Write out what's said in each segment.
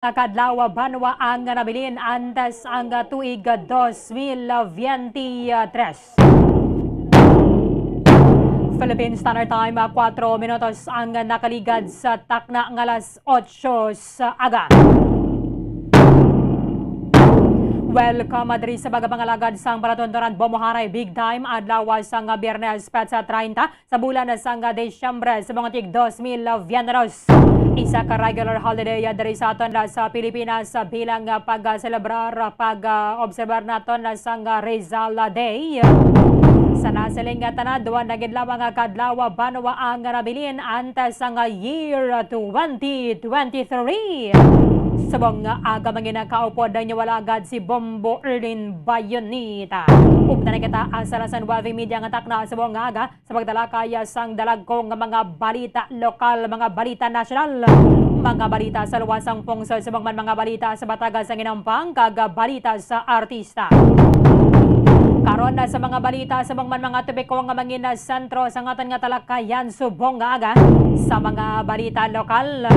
Kadlaw banwa ang nabilin antes ang tuig 2023. Philippine Standard Time 4 minutos ang nakaligad sa takna ng alas 8 sa aga. Welcome adri sa bagabangalagad sang Balatondoran Bomoharay Big Time adlaw sang Biyernes petsa 30 sa bulan sang Desyembre sa mga tig 2022. Isa ka regular holiday adri sa aton sa Pilipinas bilang pag-celebrar pag-obserbar naton sang Rizal Day. Sa nasiling tanadwa nagid lamang kadlaw banwa ang nabilin antes sang year 2023. Sabong aga mangina kaupod niya wala agad si Bombo Erlin Bayonita. Upta na kita ang Salasan Waving Media ng takna sa buong aga sa pagdalakay sang dalagkong mga balita lokal, mga balita nasyonal, mga balita sa luwasang pungsod, sa mga balita sa batagas ang inampang, balita sa artista. Karon na sa mga balita sa mga tubiko nga mangina sentro sa aton nga talakayan subong nga aga sa mga balita lokal.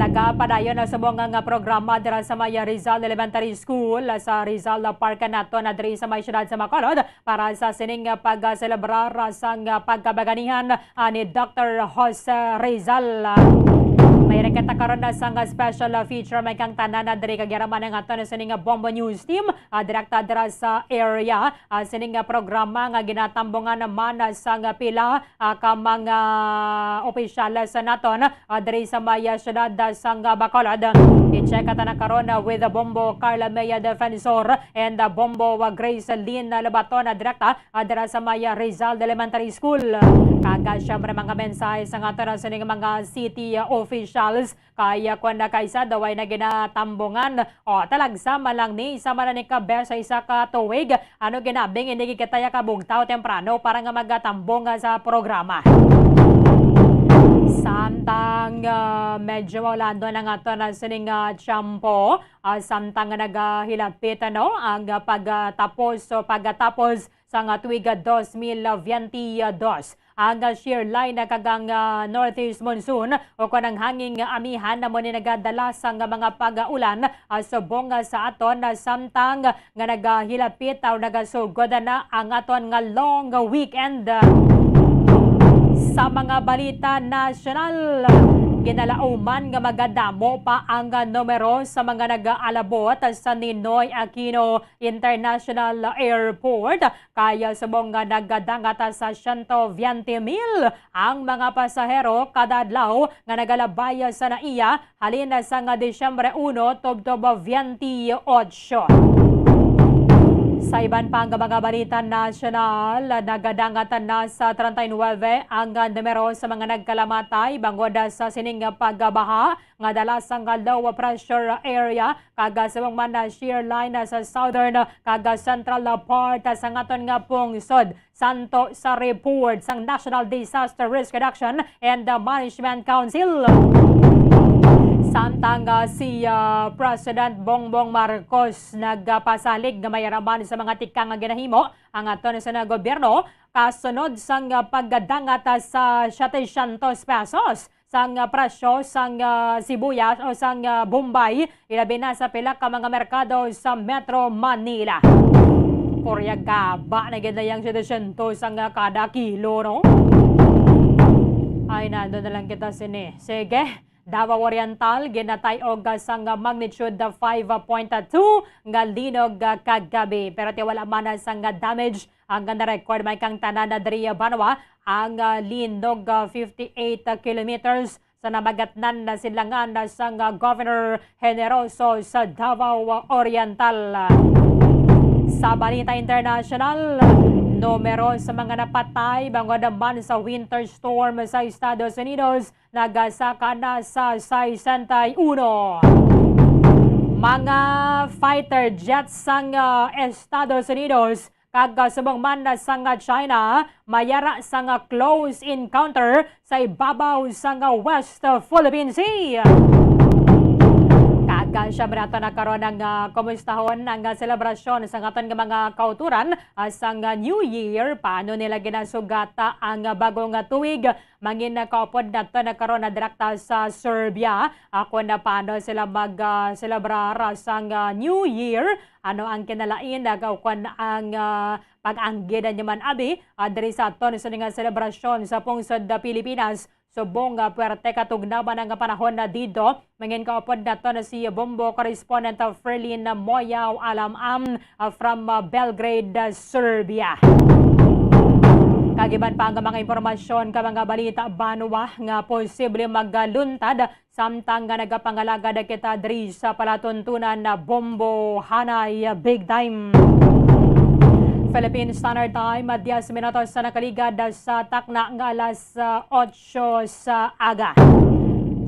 Nagapadayon na subong nga programa dira sa Maya Rizal Elementary School sa Rizal Park nato na diri sa may syudad sa Bacolod para sa sining pag-celebrar sang pagkabaganihan ni Dr. Jose Rizal. May rekata karon na sang special feature may kang tanan na diri kagyaraman ng aton sa ning Bombo News Team direkta dira sa area sining programa nga ginatambungan naman sang pila ka mga opisyal sa naton diri sa Maya syudad sang Bacolod. I-check na karon with the Bombo Carla Maya Defensor and the Bombo Grace Lynn Labaton direkta dira sa Maya Rizal Elementary School. Kaga syempre mga mensahe sa aton sa ning mga city official kaya kung na kaisa daway na ginatambungan o talagsama lang ni sama na ni kabe sa isa ka tuwig ano ginabing hindi kitaya kabugtaw temprano para nga magatambong sa programa. Samtang medyo maulando na nga ito na sining tiyampo, samtang naghilapit ang pagtatapos sa tuig 2022. Ang shear line na kagang northeast monsoon o kanang hanging amihan na mo ni nagadala sa mga pag-ulan subong sa aton samtang nga naghilapit o nagasugod na ang aton nga long weekend. Sa mga balita nasyonal, ginalauman nga magadamo pa ang numero sa mga nag-aalabot sa Ninoy Aquino International Airport. Kaya subong nga nagadangat sa 120,000 ang mga pasahero kada adlaw nga nagalabay sa naiya halin sa nga Desyembre 1 tubtob 28. Sa iban pang mga balita nasyonal, nagadangatan na sa 39 ang numero sa mga nagkalamatay bangod sa sining pagbaha nga dala sa low pressure area kaga sa mga shear line sa southern kaga central part sa ngaton nga pungsod. Santo sa report sang National Disaster Risk Reduction and Management Council. Samtang si President Bongbong Marcos nagpasalig nga mayaraman sa mga tikang nga ginahimo ang aton sa gobyerno kasunod sang pagdadangat sa 700 pesos sang presyo sang sibuyas o sang Bombay ilabi na sa pila ka mga merkado sa Metro Manila. Koryag ka ba na ganayang 700 sang kada kilo, no? Ay, nandun na lang kita sini. Sige. Davao Oriental, ginatay og sang magnitude 5.2 nga linog kagabi. Pero wala man sang damage ang na-record may kang tanan na diri Banwa ang linog 58 kilometers sa nabagatnan na silangan sang Governor Generoso sa Davao Oriental. Sa balita international, numero sa mga napatay bangod naman sa winter storm sa Estados Unidos nagasaka na sa 61. Mga fighter jets sang Estados Unidos kagasubong man na sang China mayara sang close encounter sa ibabaw sang West Philippine Sea. Siyempre ato na karon ang kumustahon ang selebrasyon sa aton nga mga kauturan sa New Year. Paano nila ginasugata ang bagong tuig? Mangin na kaupod na ito na karon na direkta sa Serbia. Ako na paano sila mag-celebrar sa New Year. Ano ang kinalain? Nagawkon ang pag-anggidan niya man abi. Dari sa ito sa nga selebrasyon sa pungsod Pilipinas. Subong puwerte katugnaban ang panahon na dito. Mangin kaupod na ito na si Bombo correspondent of Ferlin Moyaw Alam-am from Belgrade, Serbia. Kagiban pa ang mga impormasyon ka mga balita Banwa nga posible magluntad samtang nga nagapangalagad kita diri sa palatuntunan na Bombo Hanay Big Time. Philippine Standard Time, 10 minutos sa nakaligad sa takna nga alas 8 sa aga.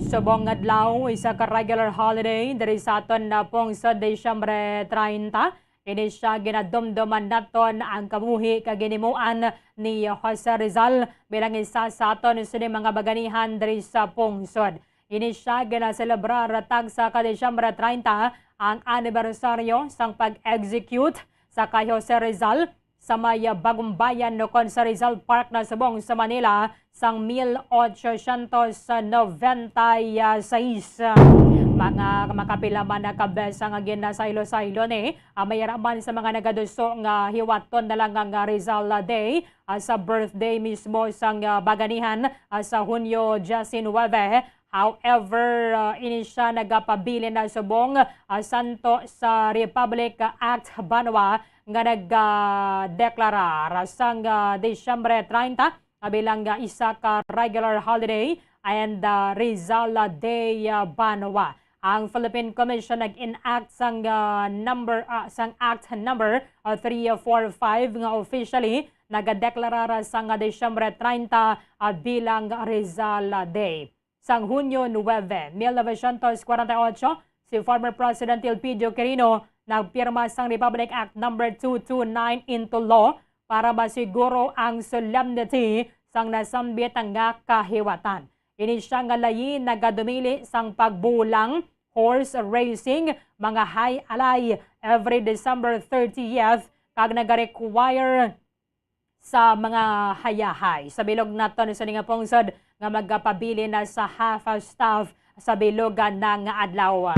Subong adlaw, isa ka regular holiday diri sa aton na pong sa Disyembre 30. Ini siya ginadumduman naton ang kamuhi kaginimuan ni Jose Rizal bilang isa sa aton sa mga baganihan diri sa pungsod. Ini siya ginaselebrar tag sa Disyembre 30 ang anibersaryo sang pag-execute sa kay Jose Rizal sa may bagong bayan no kon sa Rizal Park na Subong sa Manila sang 1896. Mga makapila man na kabesa nga ginasaylo-saylo ni mayaraman sa mga nagaduso nga hiwaton na lang ang Rizal Day sa birthday mismo sang baganihan sa Hunyo 19. However, ini siya nagapabili na subong santo sa Republic Act Banwa nga nagdeklarar sang Disyembre 30 bilang isa ka regular holiday and Rizal Day Banwa. Ang Philippine Commission nag-enact sang Act number 345 nga officially nagadeklarar sang Disyembre 30 bilang Rizal Day. Sang Hunyo 9, 1948, si former President Elpidio Quirino nagpirma sang Republic Act number 229 into law para masiguro ang solemnity sang nasambit nga kahiwatan. Ini siya nga layin nagadumili sang pagbulang, horse racing, mga high alay every December 30th kag nag-require sa mga hayahay. Sa bilog naton sa nga pungsod nga magpabili na sa half staff sa bilogan ng adlaw.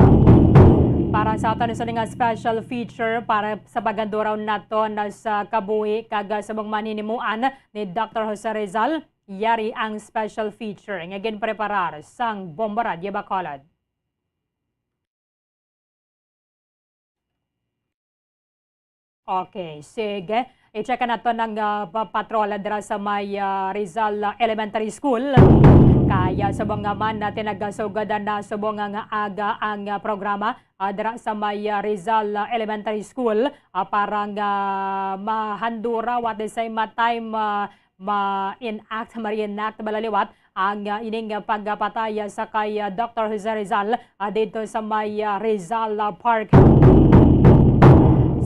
Para sa aton sa nga special feature para sa paganduraw naton sa kabuhi kag sa mga maninimuan ni Dr. Jose Rizal, yari ang special feature nga ginpreparar sang Bombo Radio Bacolod. Okay, sige. I-check na ito ng patrola dira sa may Rizal Elementary School. Kaya subong nga man natin nagasugadan na subong nga aga ang programa dira sa may Rizal Elementary School para nga mahandura at the same time ma-reenact balaliwat ang ining pagpatay sa kay Dr. Jose Rizal dito sa may Rizal Park.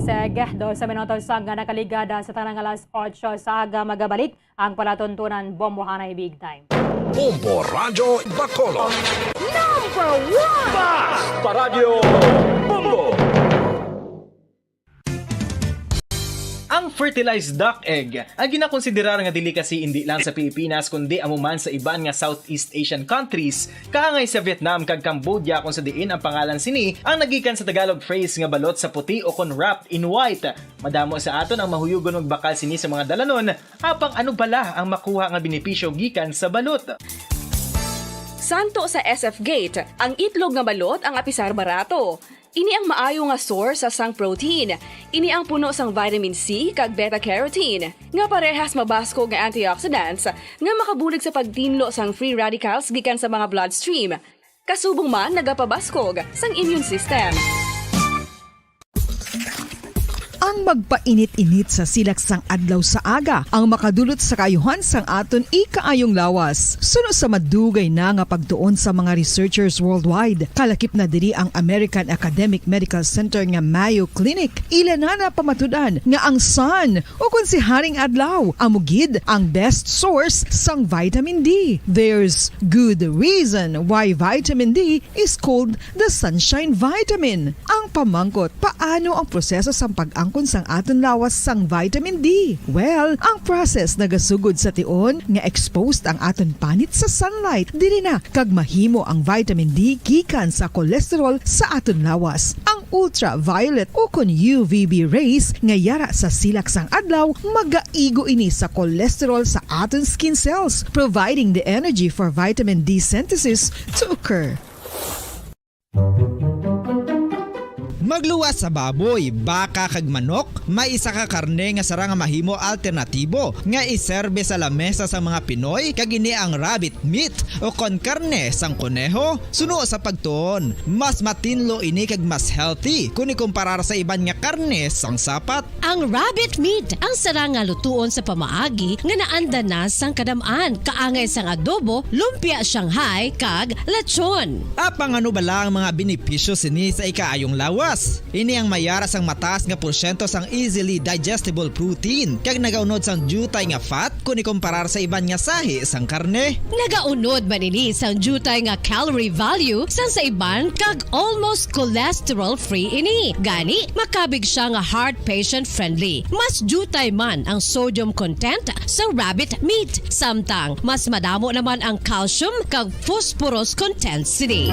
Sige, 12 minutos ang nakaligada sa tanang alas 8 sa aga magabalik ang palatuntunan Bombo Hanay Big Time. Bombo Radio Bacolod. Number 1! Basta Radio Bombo! Ang fertilized duck egg ay ginakonsiderar nga delicacy hindi lang sa Pilipinas kundi amuman sa iban nga Southeast Asian countries kaangay sa Vietnam kag Cambodia kung sa diin ang pangalan sini ang nagikan sa Tagalog phrase nga balot sa puti o kon wrapped in white. Madamo sa aton ang mahuyugon og bakal sini sa mga dalanon apang ano bala ang makuha nga benepisyo gikan sa balot. Santo sa SF Gate, ang itlog nga balot ang apisar barato. Ini ang maayo nga source sa sang protein. Ini ang puno sang vitamin C kag beta-carotene nga parehas mabasko nga antioxidants nga makabulig sa pagtinlo sang free radicals gikan sa mga bloodstream. Kasubong man nagapabaskog sang immune system. ang magpainit-init sa silaksang adlaw sa aga ang makadulot sa kaayuhan sang aton ikaayong lawas. Suno sa madugay na nga pagtuon sa mga researchers worldwide, kalakip na diri ang American Academic Medical Center nga Mayo Clinic. Ila na pamatudan nga ang sun o kung si Haring Adlaw amugid ang best source sang vitamin D. There's good reason why vitamin D is called the sunshine vitamin. Ang pamangkot, paano ang proseso sang pag-angkon sang aton lawas sang vitamin D? Well, ang process nagasugod sa tion nga exposed ang aton panit sa sunlight. Dili na kag mahimo ang vitamin D gikan sa cholesterol sa aton lawas. Ang ultraviolet o kun UVB rays nga yara sa silak sang adlaw magaigo ini sa cholesterol sa aton skin cells, providing the energy for vitamin D synthesis to occur. Magluwas sa baboy, baka kag manok, may isa ka karne nga sara nga mahimo alternatibo nga iserbe sa lamesa sa mga Pinoy kag ini ang rabbit meat o kon karne sang kuneho. Suno sa pagtuon, mas matinlo ini kag mas healthy kung ikumparar sa iban nga karne sang sapat. Ang rabbit meat ang sara nga lutuon sa pamaagi nga naanda na sang kadamaan, kaangay sang adobo, lumpia Shanghai kag lechon. Apang ano bala ang mga benepisyo sini sa ikaayong lawas? Ini ang mayara sang mataas nga porsyento sang easily digestible protein kag nagaunod sang jutay nga fat kung ikumparar sa iban nga sahi sang karne. Nagaunod man ini sang jutay nga calorie value sang sa iban kag almost cholesterol free ini. Gani makabig siya nga heart patient friendly. Mas jutay man ang sodium content sa rabbit meat, samtang mas madamo naman ang calcium kag phosphorus content sini.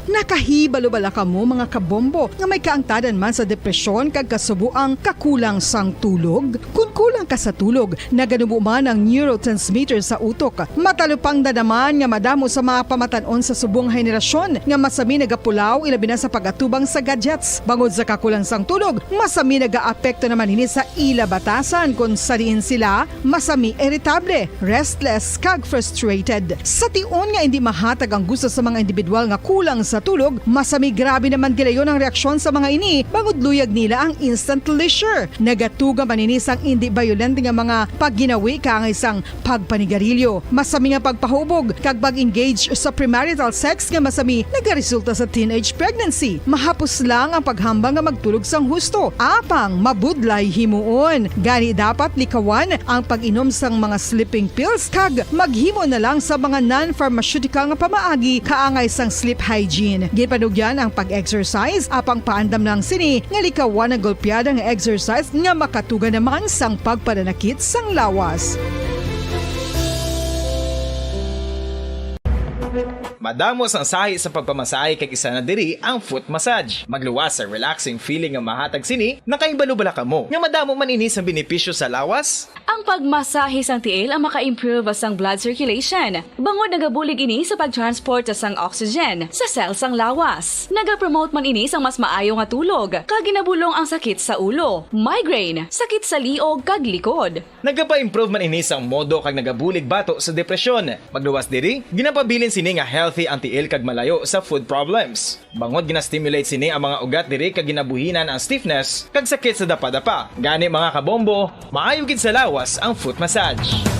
Nakahibalo-bala ka mo mga kabombo nga may kaangtadan man sa depresyon kag kasubuang kakulang sang tulog. Kung kulang ka sa tulog, naganubo man ang neurotransmitter sa utok. Matalupang dadaman nga madamo sa mga pamatanon sa subong henerasyon nga masami nagapulaw ilabi na sa pagatubang sa gadgets. Bangod sa kakulang sang tulog, masami nagaapekto naman ini sa ila batasan kung sariin sila masami irritable, restless kag frustrated. Sa tion nga hindi mahatag ang gusto sa mga individual nga kulang sa tulog, masami grabe naman gilayon ang reaksyon sa mga ini bangod luyag nila ang instant leisure. Nagatuga man ini sang hindi violent nga mga pagginawi kaangay sang pagpanigarilyo. Masami nga pagpahubog kag pag-engage sa premarital sex nga masami nagaresulta sa teenage pregnancy. Mahapos lang ang paghambang nga magtulog sang husto. Apang mabudlay himuon. Gani dapat likawan ang pag-inom sang mga sleeping pills kag maghimo na lang sa mga non-pharmaceutical nga pamaagi kaangay sang sleep hygiene. Ginpanugyan ang pag-exercise apang paandam ng sini nga likawan ang golpeada nga exercise nga makatuga naman sang pagpananakit sang lawas. Madamos ang sahi sa pagpamasahe kag isa na diri ang foot massage. Magluwas sa relaxing feeling nga mahatag sini, nakaibalo-bala ka mo. Nga madamo man ini sa benepisyo sa lawas. Ang pagmasahe sang tiil ang maka-improve sang blood circulation. Bangod nagabulig ini sa pag-transport sang oxygen sa cells sang lawas. Nagapromote man ini sang mas maayo nga tulog, kag ginabulong ang sakit sa ulo, migraine, sakit sa liog kag likod. Nagapa-improve man ini sang modo kag nagabulig bato sa depresyon. Magluwas diri, ginapabilin sini nga healthy ang tiil kag malayo sa food problems. Bangod gina-stimulate sini ang mga ugat diri kag ginabuhinan ang stiffness kag sakit sa dapa-dapa. Gani mga kabombo, maayo gid sa lawas ang foot massage.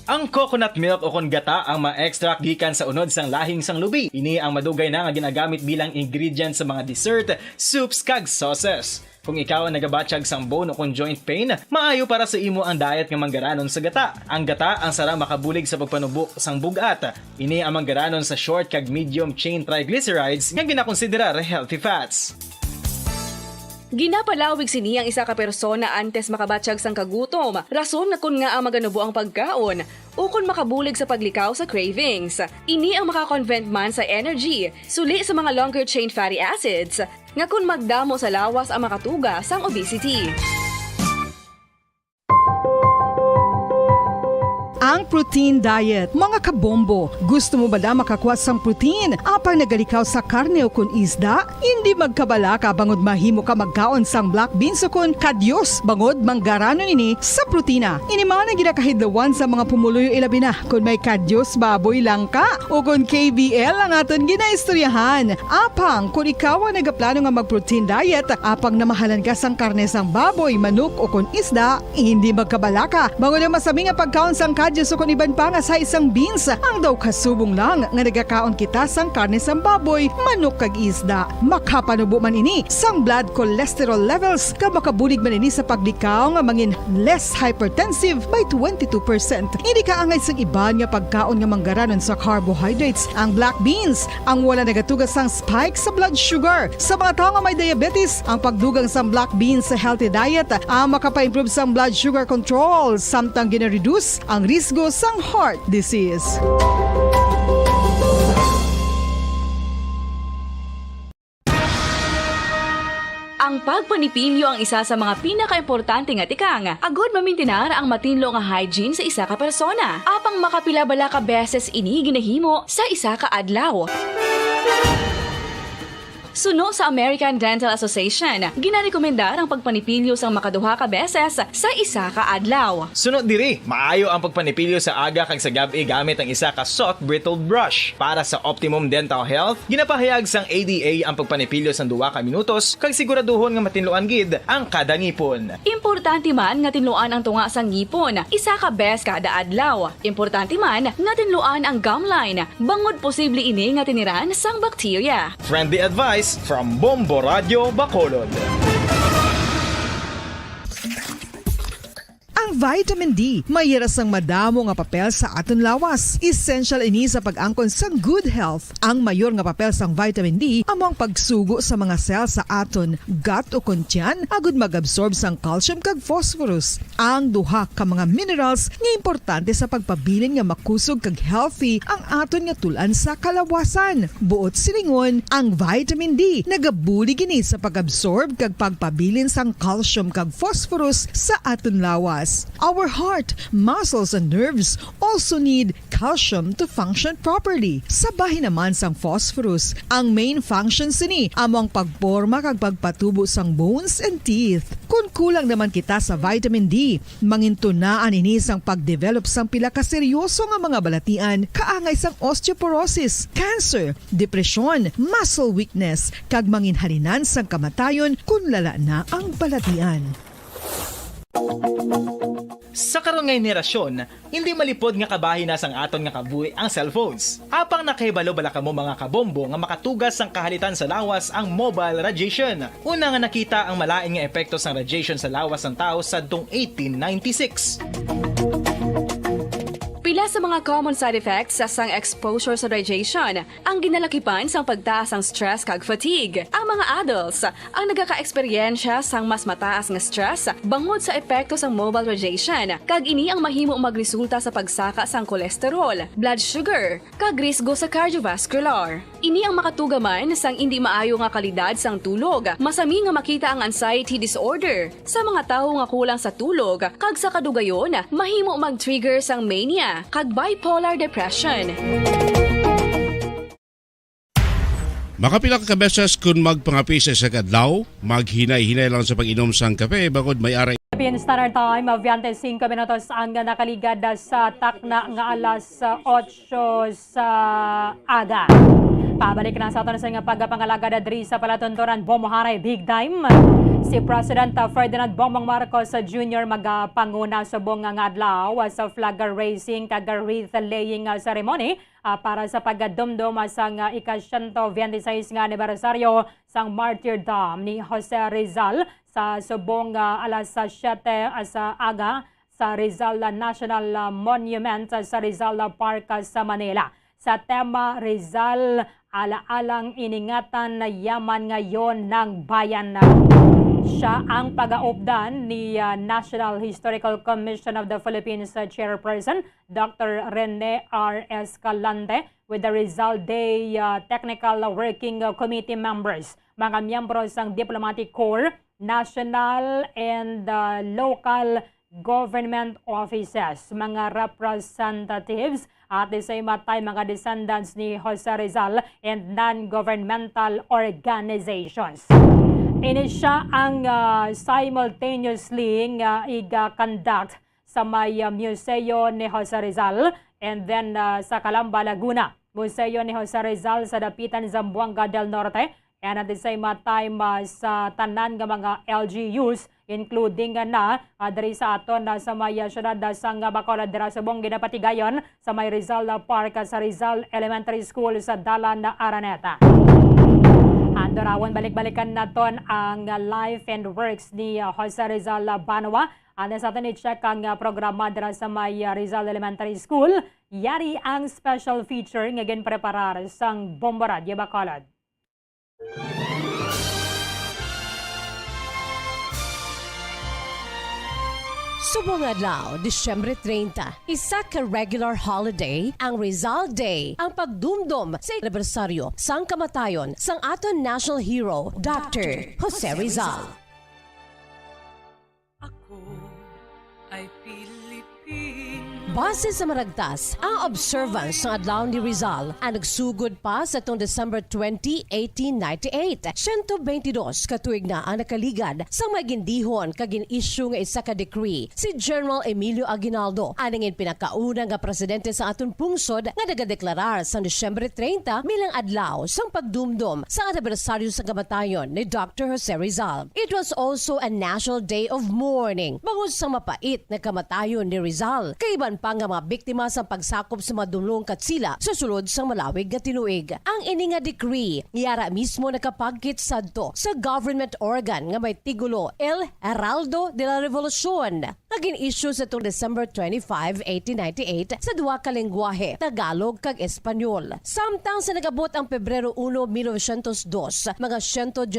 Ang coconut milk o kon gata ang ma-extract gikan sa unod sang lahing sang lubi. Ini ang madugay na nga ginagamit bilang ingredient sa mga dessert, soups kag sauces. Kung ikaw ang nagabatsyag sang bone o kung joint pain, maayo para sa imo ang diet nga manggaranon sa gata. Ang gata ang sarang makabulig sa pagpanubo sang bugat. Ini ang manggaranon sa short kag medium chain triglycerides nga ginakonsiderar healthy fats. Ginapalawig sini ang isa ka persona antes makabatsyag sang kagutom. Rason na kun nga ang maganubo ang pagkaon o kun makabulig sa paglikaw sa cravings. Ini ang makakonvent man sa energy, suli sa mga longer chain fatty acids, nga kun magdamo sa lawas ang makatuga sang obesity. Ang protein diet. Mga kabombo, gusto mo ba na makakuha sang protein apang nagalikaw sa karne o kun isda? Hindi magkabala ka bangod mahimo ka magkaon sang black beans o kun kadyos bangod manggaranon ini sa protina. Ini man ang ginakahidlawan sa mga pumuluyo ilabi na kung may kadyos baboy lang ka o kung KBL ang aton ginaistoryahan. Apang kung ikaw ang nagaplano nga mag-protein diet apang namahalan ka sang karne sang baboy, manok o kun isda, hindi magkabala ka bangod ang masami nga pagkaon sang kadyos o kung iban pa nga sa isang beans, ang daw kasubong lang nga nagakaon kita sang karne sang baboy, manok kag isda. Makapanubo man ini sang blood cholesterol levels ka makabulig man ini sa paglikaw nga mangin less hypertensive by 22%. Hindi ka angay sang iban nga pagkaon nga manggaranon sa carbohydrates. Ang black beans ang wala nagatugas sang spike sa blood sugar. Sa mga tao nga may diabetes, ang pagdugang sang black beans sa healthy diet ang makapa-improve sang blood sugar control samtang gina-reduce ang risgo sang heart disease. Ang pagpanipilyo ang isa sa mga pinaka-importante nga tikang. Agod mamintinar ang matinlo nga hygiene sa isa ka persona. Apang makapilabala ka beses ini ginahimo sa isa ka adlaw. Suno sa American Dental Association, ginarekomendar ang pagpanipilyo sang makaduha ka beses sa isa ka adlaw. Sunod diri, maayo ang pagpanipilyo sa aga kag sa gabi gamit ang isa ka soft brittle brush. Para sa optimum dental health, ginapahayag sang ADA ang pagpanipilyo sang 2 ka minutos kag siguraduhon nga matinluan gid ang kada ngipon. Importante man nga tinluan ang tunga sang ngipon, isa ka bes kada adlaw. Importante man nga tinluan ang gum line, bangod posible ini nga tiniran sang bakterya. Friendly advice from Bombo Radio Bacolod. Ang vitamin D, mayira sang madamo nga papel sa aton lawas. Essential ini sa pag-angkon sang good health. Ang mayor nga papel sang vitamin D amo ang pagsugo sa mga cell sa aton gut o kuntyan agud mag-absorb sang calcium kag phosphorus. Ang duha ka mga minerals nga importante sa pagpabilin nga makusog kag healthy ang aton nga tulan sa kalawasan. Buot silingon, ang vitamin D nagabuli gini sa pag-absorb kag pagpabilin sang calcium kag phosphorus sa aton lawas. Our heart, muscles, and nerves also need calcium to function properly. Sabay naman sang phosphorus, ang main functions ni among pagporma kag pagpatubo sang bones and teeth. Kung kulang naman kita sa vitamin D, mangintunaan ini sang pagdevelop sang pila ka seryoso nga mga balatian, kaangay sang osteoporosis, cancer, depresyon, muscle weakness, kag manginhalinan sang kamatayon kung lala na ang balatian. Sa karon nga henerasyon, hindi malipod nga kabahin na sang aton nga kabuhi ang cellphones. Apang nakahibalo bala kamo mga kabombo nga makatugas sang kahalitan sa lawas ang mobile radiation. Una nga nakita ang malain nga epekto sang radiation sa lawas ng tao sadtong 1896. Pila sa mga common side effects sa sang exposure sa radiation ang ginalakipan sang pagtaas ang stress kag fatigue. Ang mga adults ang nagaka-eksperyensya sang mas mataas nga stress bangod sa epekto sang mobile radiation kag ini ang mahimo magresulta sa pagsaka sang kolesterol, blood sugar, kag risgo sa cardiovascular. Ini ang makatugaman sang hindi maayo nga kalidad sang tulog. Masami nga makita ang anxiety disorder sa mga tawo nga kulang sa tulog kag sa kadugayon mahimo mag-trigger sang mania kag bipolar depression. Makapila ka beses kung magpangapi sa isa kadlaw, maghinay-hinay lang sa pag-inom sang kape bagod may aray. Philippine Standard Time, 25 minutos ang nakaligad sa takna nga alas 8 sa aga. Pabalik na sa aton sa nga pagpangalaga da diri sa palatuntunan Bomoharay Big Time. Si President Ferdinand Bongbong Marcos Jr. magpanguna sa buong nga adlaw sa flag raising kag wreath laying ceremony para sa pagdumdum sa ika-126 nga anibersaryo sang martyrdom ni Jose Rizal sa subong alas 7 sa aga sa Rizal National Monument sa Rizal Park sa Manila. Sa tema Rizal, alaalang iningatan na yaman ngayon ng bayan. Siya ang pag-aupdan ni National Historical Commission of the Philippines Chairperson Dr. Rene R. Escalante with the Rizal Day Technical Working Committee members, mga miyembro ng Diplomatic Corps, National and Local Government Offices, mga representatives at the same time mga descendants ni Jose Rizal and non-governmental organizations. Ini siya ang simultaneously iga-conduct sa may museo ni Jose Rizal and then sa Calamba, Laguna. Museo ni Jose Rizal sa dapitan Zamboanga del Norte and at the same time sa tanan nga mga LGUs including na diri sa aton sa may syudad sang Bacolod dira sa buong ginapatigayon sa may Rizal Park sa Rizal Elementary School sa Dalan Araneta. Andorawon balik-balikan naton ang life and works ni Jose Rizal Banwa. Ano sa atin i-check ang programa dira sa may Rizal Elementary School. Yari ang special feature nga ginpreparar sang Bombo Radio Bacolod. Subong adlaw, Disyembre 30, isa ka regular holiday ang Rizal Day, ang pagdumdum sa anibersaryo sang kamatayon sang aton national hero, Dr. Jose Rizal. Ako ay Pilipino. Base sa maragtas, ang observance ng adlaw ni Rizal ang nagsugod pa sa itong December 20, 1898. 122 katuig na ang nakaligad sa magindihon kagin issue nga isa ka decree. Si General Emilio Aguinaldo, aningin pinakauna nga presidente sa aton pungsod nga nagadeklarar sa Disyembre 30 bilang adlaw sang pagdumdum sa anibersaryo sa kamatayon ni Dr. Jose Rizal. It was also a national day of mourning bangod sa mapait na kamatayon ni Rizal. Kaiban pa nga mga biktima sa pagsakop sa madumlong katsila sa sulod sa malawig nga tinuig. Ang ini nga decree yara mismo nakapagkit sadto sa government organ nga may tigulo El Heraldo de la Revolucion. Naging issue sa itong December 25, 1898 sa duwa ka lengguwahe, Tagalog kag Espanyol. Samtang sa nagabot ang Pebrero 1, 1902, mga 118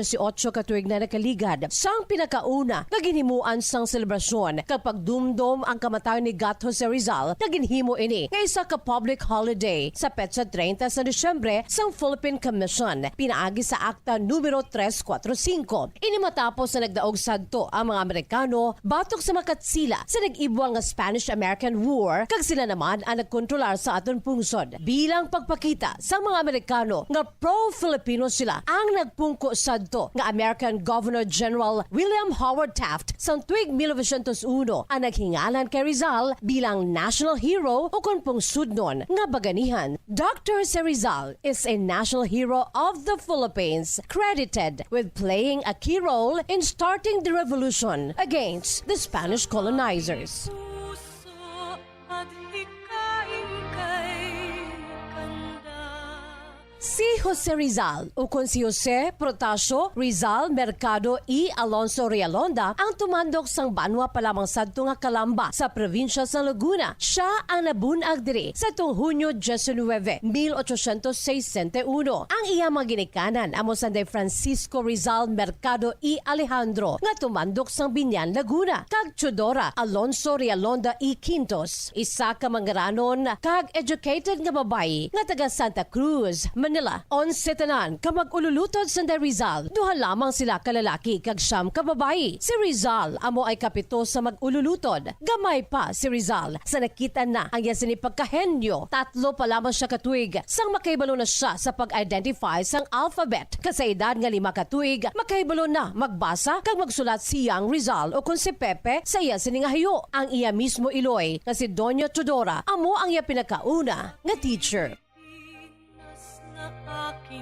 katuig na nakaligad, sang pinakauna kaginhimuan sang selebrasyon kapag dumdom ang kamatayon ni Gat Jose Rizal, naginhimo ini nga isa ka public holiday sa petsa 30 sa Disyembre sang Philippine Commission pinaagi sa Akta numero 345. Ini matapos sa nagdaog sadto ang mga Amerikano batok sa makatsila sa nag-ibwang nga Spanish-American War kag sila naman ang nagkontrolar sa aton pungsod. Bilang pagpakita sa mga Amerikano nga pro-Filipino sila, ang nagpungko sadto nga American Governor General William Howard Taft sang tuig 1901 ang naghingalan kay Rizal bilang national hero o kung pong sudnon nga baganihan. Dr. Jose Rizal is a national hero of the Philippines, credited with playing a key role in starting the revolution against the Spanish colonizers. Puso at hikain kay kanda. Si Jose Rizal o kung si Jose Protasio Rizal Mercado y Alonso Realonda ang tumandok sang banwa pa lamang sadto nga Calamba sa probinsya sa Laguna. Siya ang nabunag diri sa itong Hunyo 19, 1861. Ang iya mga ginikanan amo sanday Francisco Rizal Mercado y Alejandro nga tumandok sang Binyan, Laguna, kag Chodora Alonso Realonda y Quintos, isa ka mangaranon kag educated nga babayi nga taga Santa Cruz, Manila. 11 tanan ka mag-ululutod sa Rizal. Duha lamang sila kalalaki kag siyam ka babayi. Si Rizal amo ay kapito sa mag-ululutod. Gamay pa si Rizal sa nakita na ang yasin ni pagkahenyo. 3 pa lamang siya katuig sang makaibalo na siya sa pag-identify sang alphabet. Sa edad nga 5 katuig, makaibalo na magbasa kag magsulat si Young Rizal o kung si Pepe sa iya siningahayo. Ang iya mismo iloy nga si Doña Chodora amo ang iya pinakauna nga teacher. Na aking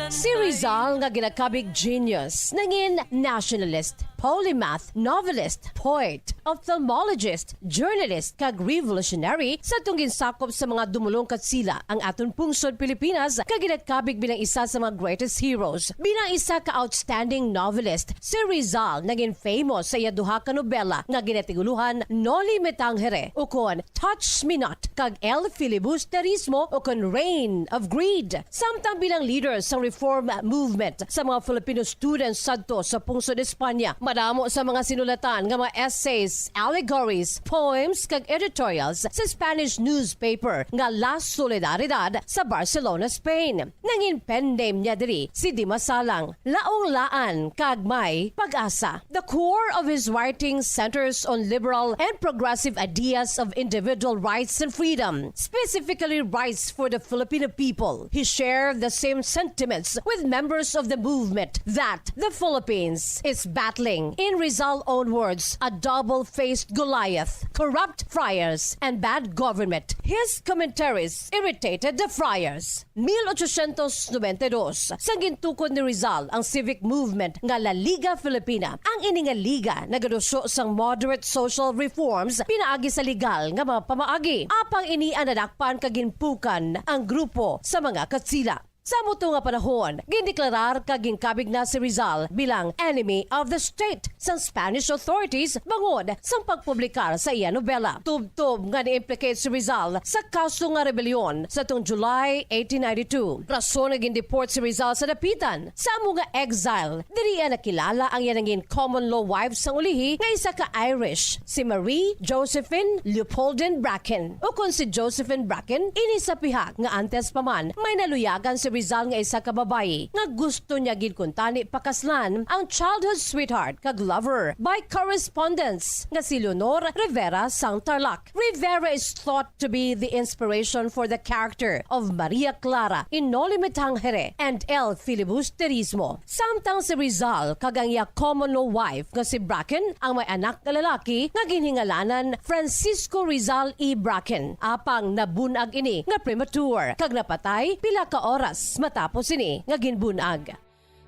Si Rizal nga ginakabig genius, nangin nationalist, polymath, novelist, poet, ophthalmologist, journalist, kag revolutionary sa tungin sakop sa mga dumulong katsila ang aton pungsod Pilipinas kag ginakabig bilang isa sa mga greatest heroes. Bilang isa ka outstanding novelist, si Rizal naging famous sa iya duha ka nobela nga ginatiguluhan Noli Me Tangere ukon Touch Me Not kag El Filibusterismo ukon Reign of Greed. Samtang bilang leader sa reform movement sa mga Filipino students sadto sa pungsod Espanya, madamo sa mga sinulatan nga mga essays, allegories, poems kag editorials sa Spanish newspaper nga La Solidaridad sa Barcelona, Spain. Nangin pen name niya diri si Dimas Salang, laong-laan kag may pag-asa. The core of his writing centers on liberal and progressive ideas of individual rights and freedom, specifically rights for the Filipino people. He shared the same sentiments with members of the movement that the Philippines is battling, in Rizal's own words, a double-faced Goliath, corrupt friars, and bad government. His commentaries irritated the friars. 1892, sa gintukod ni Rizal ang civic movement nga La Liga Filipina, ang ininga liga nagaduso sang moderate social reforms pinaagi sa legal nga mga pamaagi. Apang ini anadakpan kaginpukan ang grupo sa mga katsila. Sa muto nga panahon, gindeklarar kaging kabig na si Rizal bilang enemy of the state sa Spanish authorities bangod sang pagpublikar sa iya nobela. Tub-tub nga ni-implicate si Rizal sa kaso nga rebellion sa tong July 1892. Rason nga gindeport si Rizal sa dapitan. Sa amo nga exile, diri nakilala ang yanangin common law wife sang ulihi nga isa ka Irish, si Marie Josephine Leopoldine Bracken. Ukon si Josephine Bracken, ini sa pihak nga antes pa man may naluyagan si Rizal nga isa ka babayi nga gusto niya gid kuntani pakaslan ang childhood sweetheart kag lover by correspondence nga si Leonor Rivera sang Tarlac. Rivera is thought to be the inspiration for the character of Maria Clara in Noli Me Tangere and El Filibusterismo. Samtang si Rizal kag ang iya common law wife nga si Bracken ang may anak na lalaki nga ginhingalanan Francisco Rizal E. Bracken. Apang nabunag ini nga premature kag napatay pila ka oras matapos ini nga ginbunag.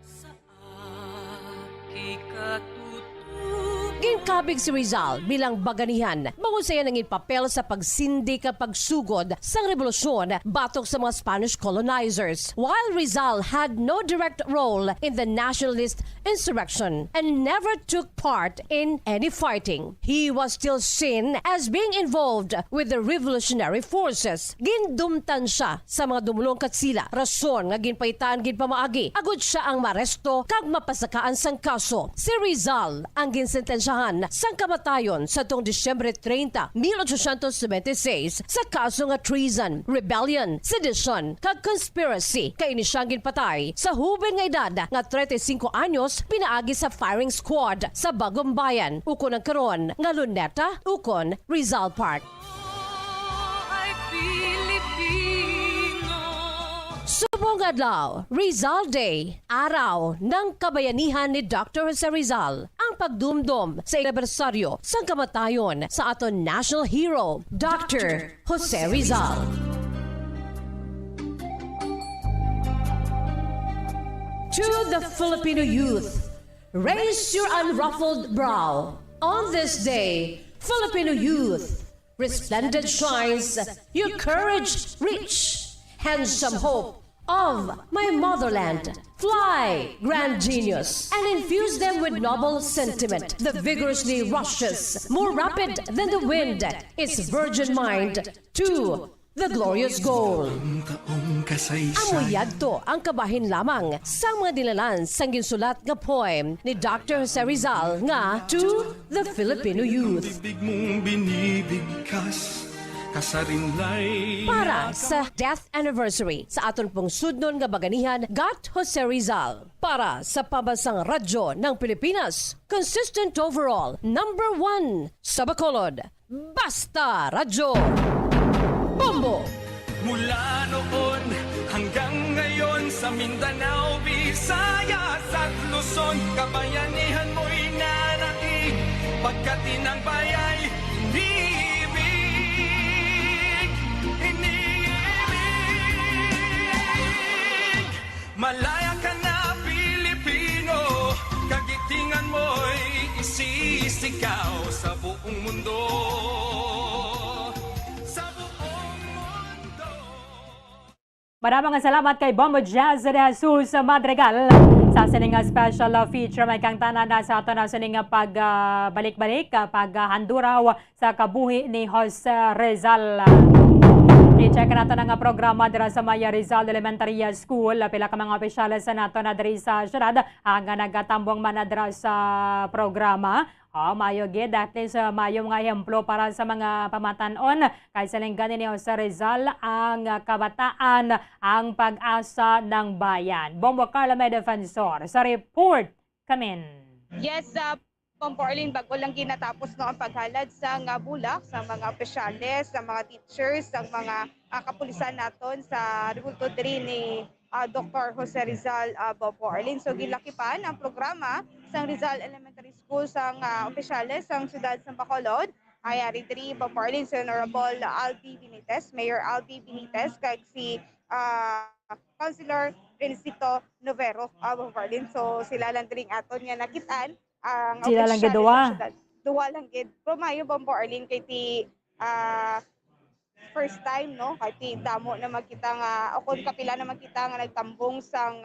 Sa aki katutubo Ginkabig si Rizal bilang baganihan bangon sa nangin papel sa pagsindi ka pagsugod sa revolusyon batok sa mga Spanish colonizers. While Rizal had no direct role in the nationalist insurrection and never took part in any fighting, he was still seen as being involved with the revolutionary forces. Gindumtan siya sa mga dumulong katsila, rason nga ginpaitaan gid pamaagi agud siya ang maresto kag mapasakaan sang kaso. Si Rizal ang ginsentensyahan sang kamatayon sa tong Disyembre 30, 1876 sa kaso nga treason, rebellion, sedition kag conspiracy kay ini siyang ginpatay sa huben nga edad nga 35 anyos pinaagi sa firing squad sa Bagong Bayan ukon ang karon nga Luneta ukon Rizal Park. ay Pilipino. Subong adlaw, Rizal Day, araw ng kabayanihan ni Dr. Jose Rizal, ang pagdumdum sa anibersaryo sa kamatayon sa aton national hero, Dr. Jose Rizal. To the Filipino youth, raise your unruffled brow. On this day, Filipino youth, resplendent shines your courage reach. Handsome hope of my motherland. Fly, grand genius, and infuse them with noble sentiment that vigorously rushes, more rapid than the wind, its virgin mind to the glorious goal. Amuyag to ang kabahin lamang sa mga dilalan sang ginsulat nga poem ni Dr. Jose Rizal nga To the Filipino Youth. Bibig mong binibigkas, kasarinlay. Para sa death anniversary sa aton pong sudnon nga baganihan, Got Jose Rizal. Para sa pambansang radyo ng Pilipinas, consistent overall, #1 sa Bacolod. Basta Radyo Bombo! Mula noon hanggang ngayon sa Mindanao, Visayas at Luzon, kabayanihan mo'y nanaig, pagkat inang bayay iniibig. Malayo sumisigaw sa buong mundo. Sa buong mundo. Maraming salamat kay Bombo Jazz de Jesus Madrigal sa sining special feature may kang tanan na sa ato na sining pagbalik-balik paghanduraw sa kabuhi ni Jose Rizal. I-check nato nga programa dira sa Maya Rizal Elementary School. Pila ka mga opisyales sa nato na diri sa syudad ang nagatambong man na dira sa programa. Mayo gid at least mayo mga ehemplo para sa mga pamatanon kay salinggan ni Jose Rizal ang kabataan ang pag-asa ng bayan. Bombo Carla may defensor sa report kamin. Yes, Pompo Arlene, bago lang ginatapos no ang paghalad sa nga bulak sa mga opisyales, sa mga teachers, sa mga kapulisan naton sa rebulto diri ni Dr. Jose Rizal Pompo Arlene. So gilakipan ang programa sa Rizal Elementary School sa opisyales sa siyudad sa Bacolod. Ayari diri Pompo Arlene si Honorable Albi Benitez, Mayor Albi Benitez kag si Councilor Rencito Novero Pompo Arlene. So sila lang diri aton nga nakitaan ang sila lang giduwa. Duwa lang gid. Pero mayo Pompo Arlene kay ti first time no kay ti damo na makita nga o kon kapila na makita nga nagtambong sang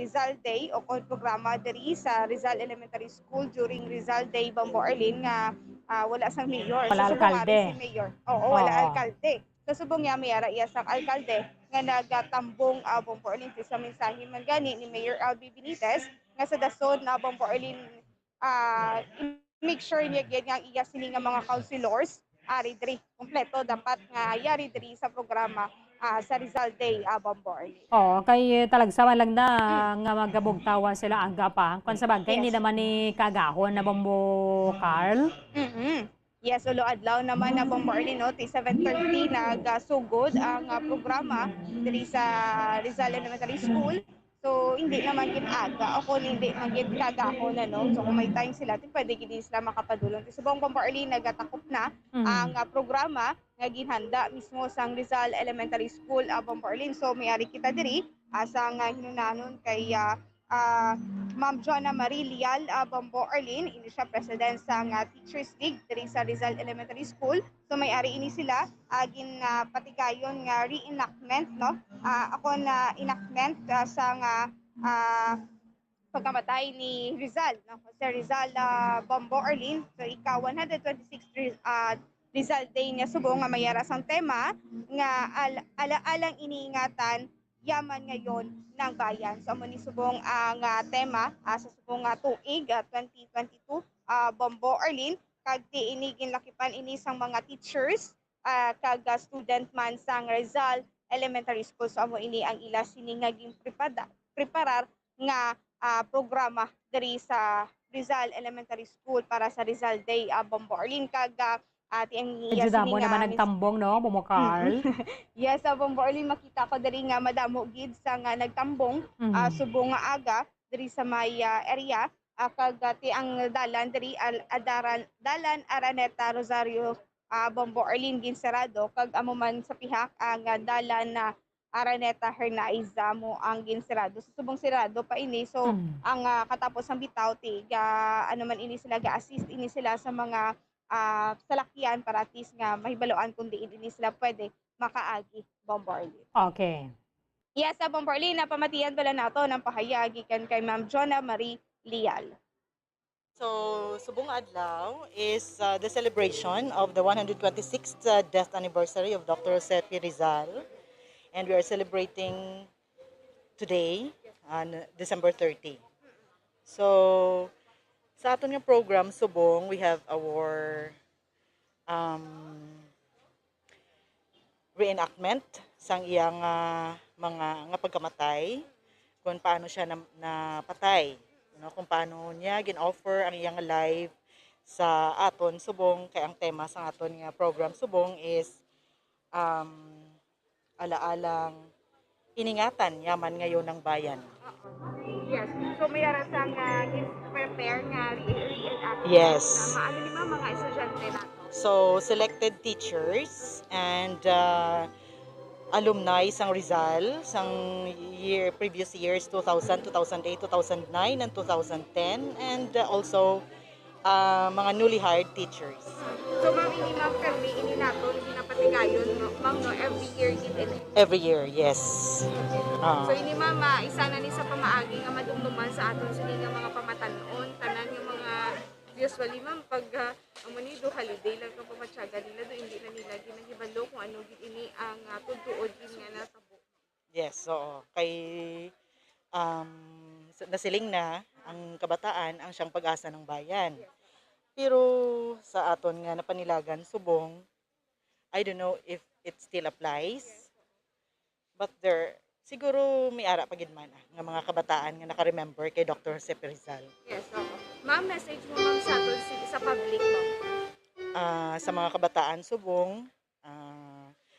Rizal Day o kon programa diri sa Rizal Elementary School during Rizal Day Pompo Arlene nga wala sang mayor. Wala alkalde. Si mayor. Oo, wala alkalde. So subong niya mayara iya sang alkalde nga nagatambong Pompo Arlene sa mensahe man gani ni Mayor Albi Benitez nga sa dason na Pompo Arlene make sure niya gid nga iya sini nga mga councilors ari diri kompleto dapat nga yari diri sa programa sa Rizal Day Pompo Arlene. Kay talagsaman lang na nga magabugtawa sila aga pa. Kung sa bagay ni naman ni kagahon na Bombo Carl. Yes, ulo adlaw naman na Pompo Arlene no, 7:30 nagasugod ang programa diri sa Rizal Elementary School. So hindi naman gid aga o hindi man gid kagahon no. So kung may time sila, pwede gid sila makapadulong. So buong Pompo Arlene nagatakop na ang programa nga ginhanda mismo sang Rizal Elementary School Pompo Arlene. So mayari kita diri asang hinunanon kay Ma'am Joanna Marie Lial Pompo Arlene, ini siya president sa Teachers League diri sa Rizal Elementary School. So may-ari ini sila agin patigayon nga reenactment no. Ako na enactment sa pagkamatay ni Rizal no. Jose Rizal Pompo Arlene. So ika 126 Rizal Day niya subong nga mayara sang tema nga alaalang iniingatan yaman ngayon ng bayan. So amo ni subong ang tema sa subong tuig 2022 Pompo Arlene kag ini ginlakipan ini sang mga teachers kag student man sang Rizal Elementary School. So amo ini ang ila sini nga preparar nga programa diri sa Rizal Elementary School para sa Rizal Day Pompo Arlene kag Medyo damo naman nagtambong, no, Bombo Carl? Yes, Pompo Arlene, makita ko diri nga madamo gid sa nga nagtambong subong nga aga diri sa may area kag ang dalan diri dalan Araneta Rosario Pompo Arlene ginsarado kag amo man sa pihak ang dalan na Araneta Hernaiz mo ang ginsarado. So, subong sirado pa ini. So ang katapos ang bitaw ano man ini sila ga-assist ini sila sa mga salakyan para at least nga mahibaloan kung diin ini sila pwede makaagi Pompo Arlene. Okay. Yes, sa Pompo Arlene, napamatiyan pala nato ng pahayag gikan kay Ma'am Joanna Marie Lial. So, subong adlaw is the celebration of the 126th death anniversary of Dr. Jose P. Rizal. And we are celebrating today on December 30. So, sa aton nga program subong, we have our reenactment sang iyang mga nga pagkamatay kung paano siya napatay, kung paano niya gin-offer ang iyang life sa aton subong. Kay ang tema sa aton nga program subong is alaalang iningatan yaman ngayon ng bayan. Yes. So may arasang prepare nga reenactment. Yes. Maano ni mga estudyante nato? So selected teachers and alumni sang Rizal sang previous years 2000, 2008, 2009 and 2010, and also mga newly hired teachers. So ma'am, ini ma'am permi ini nato hindi na patigayon ma'am no every year gid ini. Every year, yes. So ini ma'am isa na ni sa pamaagi nga madumduman sa aton sini nga mga pamatanon tanan yung mga usually ma'am pag amo ni do holiday lang ka pamatsaga nila do hindi na nila ginahibalo kung ano gid ini ang tudtuod gid nga natabo. Yes, oo. Kay nasiling na ang kabataan ang siyang pag-asa ng bayan. Pero sa aton nga napanilagan subong, I don't know if it still applies. But siguro may ara pa gid man nga mga kabataan nga naka-remember kay Dr. Jose Rizal. Yes, oo. Ma'am, message mo ma'am sa aton sa public ma'am. Sa mga kabataan subong,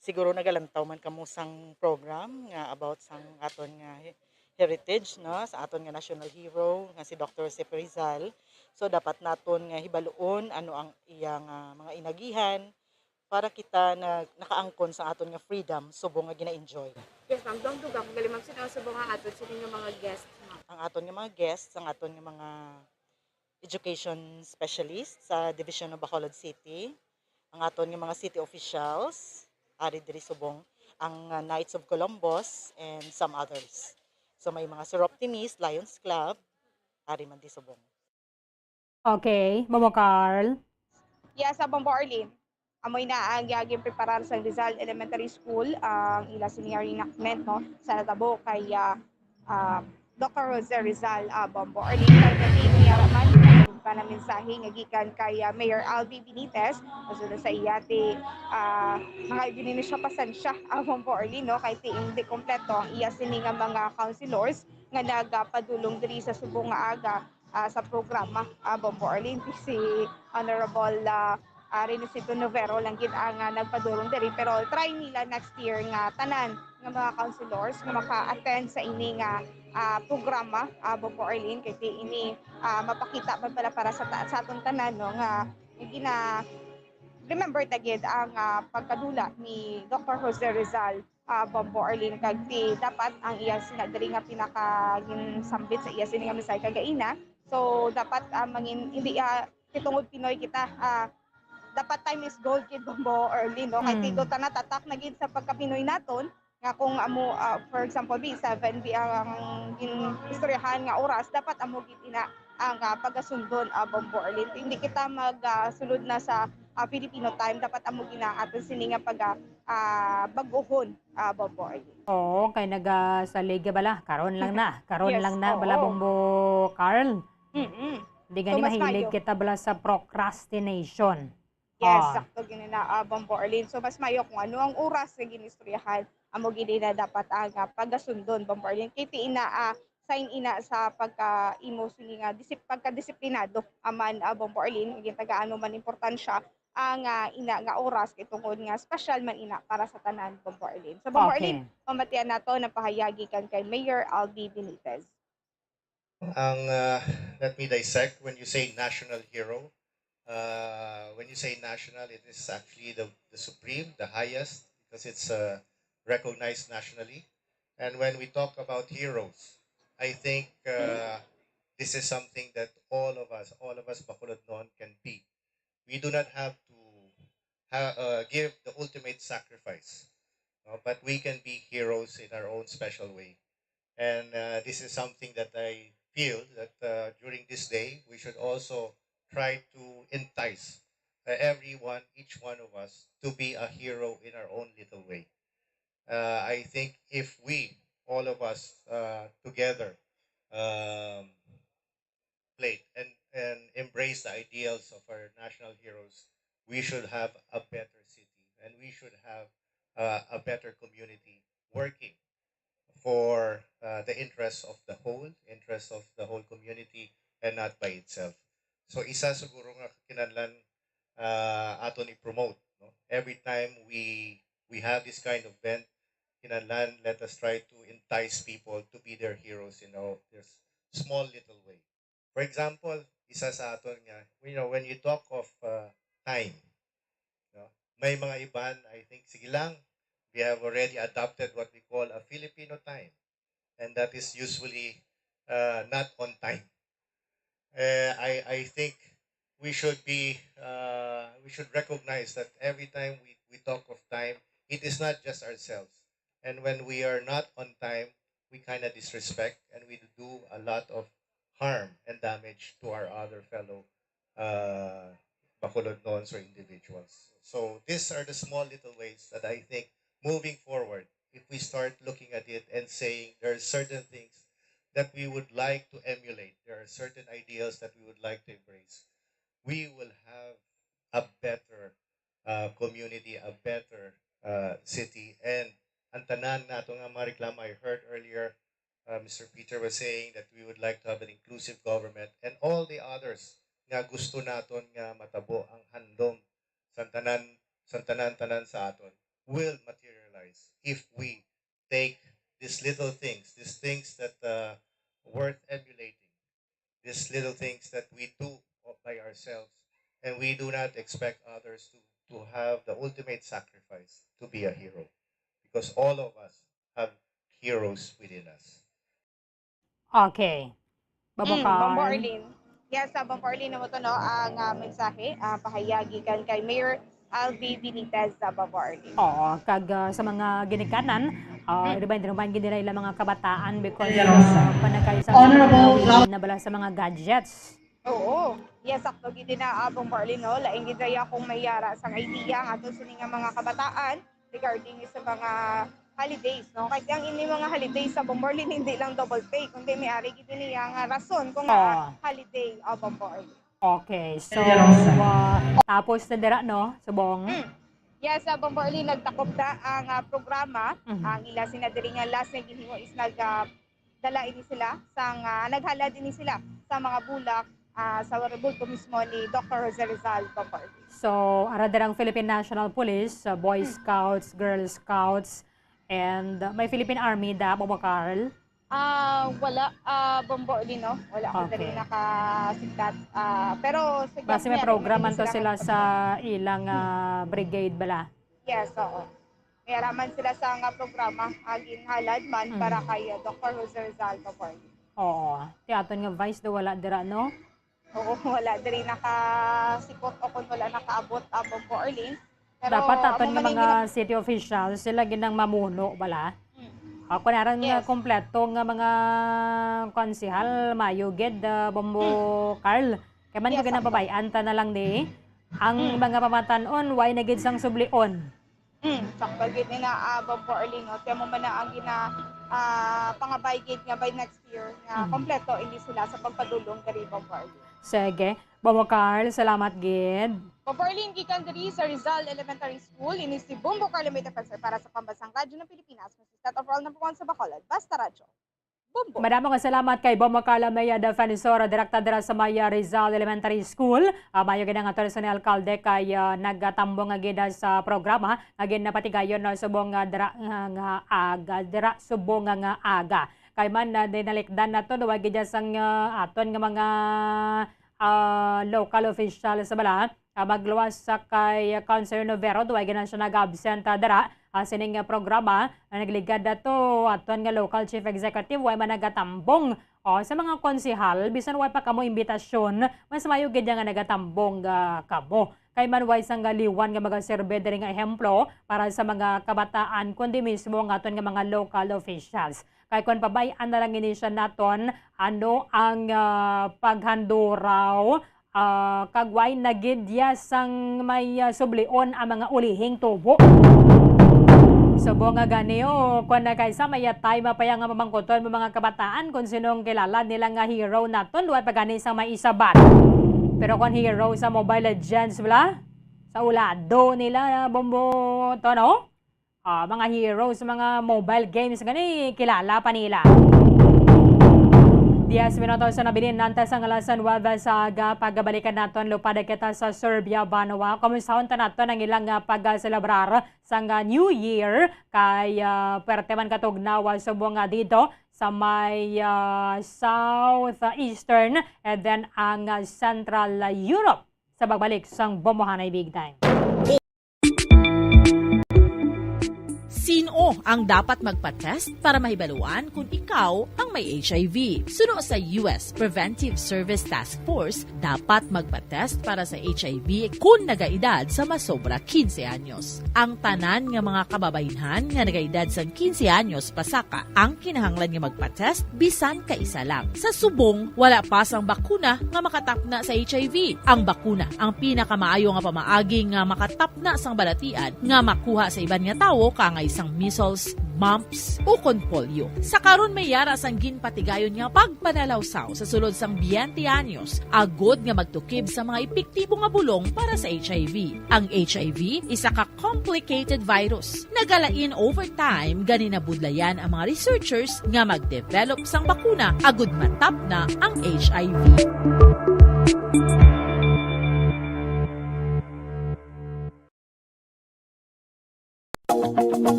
siguro nagalantaw man kamo sang program nga about sang aton nga heritage no sa aton nga national hero nga si Dr. Jose Rizal. So dapat naton nga hibaluon ano ang iyang mga inagihan para kita nakaangkon sa aton nga freedom subong nga gina-enjoy. Yes, ma'am. Dong duga kung gali ma'am sinasubong nga aton sino nga mga guests ma'am. Ang aton nga mga guests, ang aton nga mga education specialists sa Division of Bacolod City, ang aton nga mga city officials, ari diri subong, ang Knights of Columbus and some others. So may mga Sir Optimist, Lions Club, ari man di subong. Okay, Momo Carl. Yes, Bombo Arlene. Amoy na ang gagawin preparar sa Rizal Elementary School ang ila senior reenactment no sa natabo kay Dr. Jose Rizal Bombo Arlene kay niyaraman pa na mensahe nga gikan kay Mayor Albi Benitez so sa iyate mga ibinini siya pasensya Bombo Arlene no kay hindi kompleto ang iya sini nga mga councilors nga nagapadulong diri sa subong nga aga sa programa Bombo Arlene si Honorable Renosito Novero lang gid ang nagpadulong diri pero try nila next year nga tanan nga mga councilors nga maka-attend sa ini nga programa Bombo Arlene kay ini mapakita man pala para sa atong tanan no nga gina remember tagid ang pagkadula ni Dr. Jose Rizal Bombo Arlene kag dapat ang iya sinadiri nga pinaka sambit sa iya sini nga misay kagaina so dapat mangin hindi kitungod Pinoy kita dapat time is gold kid Bombo Arlene no kay tigo ta natatak na gid sa pagka-Pinoy naton nga kung amo for example B7 ang istoryahan nga oras dapat amo gid ina ang pagasundon Bombo Arlene hindi kita magsulod na sa Filipino time dapat amo gina aton sini nga baguhon Bombo Arlene. Oo, kay nagasalig bala karon lang na. Karon Yes, lang na oo. bala Bombo Carl. Di gani So, mas mahilig mayo. kita bala sa procrastination. Yes, sakto gini na Bombo Arlene. So mas mayo kung ano ang oras nga ginistoryahan amo gid na dapat ang pagasundon Bombo Arlene. Kay ina sign ina sa pagka-imo sini nga pagka-disiplinado aman Bombo Arlene gid tagaano man importansya ang ina nga oras kay tungod nga special man ina para sa tanan Bombo Arlene. So Bombo Okay. Arlene, pamatian nato na pahayagi kan kay Mayor Albi Benitez. Let me dissect when you say national hero. When you say national, it is actually the supreme, the highest, because it's recognized nationally. And when we talk about heroes, I think this is something that all of us Bacolod Noon can be. We do not have to give the ultimate sacrifice, but we can be heroes in our own special way. And this is something that I feel that during this day, we should also try to entice each one of us to be a hero in our own little way. I think if we, all of us together, play and embrace the ideals of our national heroes, we should have a better city and we should have a better community working for the interests of the whole community and not by itself. So isa siguro nga kinahanglan aton i-promote no? Every time we have this kind of event, kinahanglan let us try to entice people to be their heroes in their small little way. For example, isa sa aton nga, when you talk of time, no? May mga iban, I think sige lang, we have already adopted what we call a Filipino time, and that is usually not on time. I think we should recognize that every time we talk of time, it is not just ourselves. And when we are not on time, we kind of disrespect and we do a lot of harm and damage to our other fellow Bacolodons or individuals. So these are the small little ways that I think moving forward, if we start looking at it and saying there are certain things that we would like to emulate, there are certain ideals that we would like to embrace, we will have a better community, a better city. And ang tanan nato nga mga reklamo, I heard earlier, Mr. Peter was saying that we would like to have an inclusive government and all the others nga gusto naton nga matabo ang handom sa tanan sa aton will materialize if we take these little things, these things that worth emulating, these little things that we do by ourselves, and we do not expect others to have the ultimate sacrifice to be a hero, because all of us have heroes within us. Okay. Babakar. Bombo Arlene. Yes, Bombo Arlene na mo to, no, ang mensahe, pahayagi kan kay Mayor Albi Benitez sa Bombo Arlene. Oo, kag sa mga ginikanan, remind nila ilang mga kabataan because panakay sa na bala sa mga gadgets. Oo. Yes, sakto gid na Bombo Arlene, no, laing gid akong mayara sang idea nga ato sini nga mga kabataan regarding sa mga holidays, no? Kasi ang ini mga holidays sa Bombo Arlene hindi lang double take, kundi may ari gid niya nga rason kung holiday Bombo Arlene. Okay, so tapos na dira, no, subong. Yes, Bombo Arlene, nagtakop na ang programa. Ang ila sinadiri nga last na ginhimo is nagdala ini sila sang naghala din sila sa mga bulak sa rebulto mismo ni Dr. Jose Rizal, Bombo Arlene. So, ara dirang Philippine National Police, Boy Scouts, Girl Scouts, and may Philippine Army da, Babakar. Wala, Bombo Arlene, no? Wala ako dali nakasigdat. Pero base may programan to sila sa ilang brigade bala. Yes, oo. May araman sila sa nga programa, agin halad man para kay Dr. Jose Rizal, Bombo Arlene. Oo. Tiyaton nga vice do wala dira, no? Oo, wala diri nakasikot o kung wala nakaabot Bombo Arlene. Pero dapat aton nga mga city officials sila ginang mamuno bala. Ako naran nga kompleto nga mga konsehal mayugid Bombo Carl. Kaya man ko ginababayan ta na lang di. Ang mga pamatanon way na gid sang sublion. Sakto gid na Bombo Arlene, no? Kaya mo man na ang pangabay gid nga by next year nga kompleto hindi sila sa pagpadulong kay Bombo Arlene. Sige, Bombo Carl, salamat gid. Bombo Arlene, gikan diri sa Rizal Elementary School, ini si Bombo Carl may defensor para sa Pambansang Radyo ng Pilipinas, State of All #1 sa Bacolod, Basta Radyo. Bombo. Madamang salamat kay Bombo Carl Maya Defensor, direkta dira sa Maya Rizal Elementary School. Mayo gid ang aton sa ni alkalde kay nagatambong nga gid sa programa, agin napatigayon na subong dira nga aga, dira subong nga aga. Kay man dinalikdan nato wag gid sang aton nga mga local official sa bala magluwas sa kay Councilor Novero duway ginan siya nag-absent dara sining programa nagligad dato aton nga local chief executive way man nagatambong sa mga konsehal bisan way pa kamo imbitasyon mas mayo gid nga nagatambong kamo kay man way sang galiwan nga magaserbe diri nga ehemplo para sa mga kabataan kundi mismo nga aton nga mga local officials. Kay kung pabayaan na lang ini siya naton ano ang paghanduraw kagway na gidya sang may sublion ang mga ulihing tubo. Subo nga ganyo, kung na kaysa may tay mapayang nga mamangkoton mga kabataan kung sinong kilala nila nga hero naton, duway pa gani sang may isabat. Pero kung hero sa Mobile Legends wala, sa ulado nila Bombo to, no? Mga heroes, mga mobile games gani kilala pa nila. 10 minutos sa nabilin nantes ang alasan wada sa aga pagbalikan naton lupad kita sa Serbia, Banwa. Kumusahon ta naton ang ilang pag-celebrar sa New Year kay perte man katugnawa subong dito sa may southeastern and then ang Central Europe sa pagbalik sang Bombohanay Big Time. Sin mao ang dapat magpa-test para mahibaluan kung ikaw ang may HIV. Suno sa US Preventive Service Task Force, dapat magpa-test para sa HIV kung nagaedad sa masobra 15 anyos. Ang tanan nga mga kababayenhan nga nagaedad sa 15 anyos pasaka ang kinahanglan nga magpa-test bisan ka isa lang. Sa subong, wala pa sang bakuna nga makatapna sa HIV. Ang bakuna ang pinakamaayo nga pamaagi nga makatapna sang balatian nga makuha sa iban nga tawo kangay sang measles, mumps o kon polio. Sa karon may yara sang ginpatigayon nga pagpanalawsaw sa sulod sang 20 anyos, agod nga magtukib sa mga epektibo nga bulong para sa HIV. Ang HIV isa ka complicated virus. Nagalain over time gani nabudlayan ang mga researchers nga mag-develop sang bakuna agud matapna ang HIV.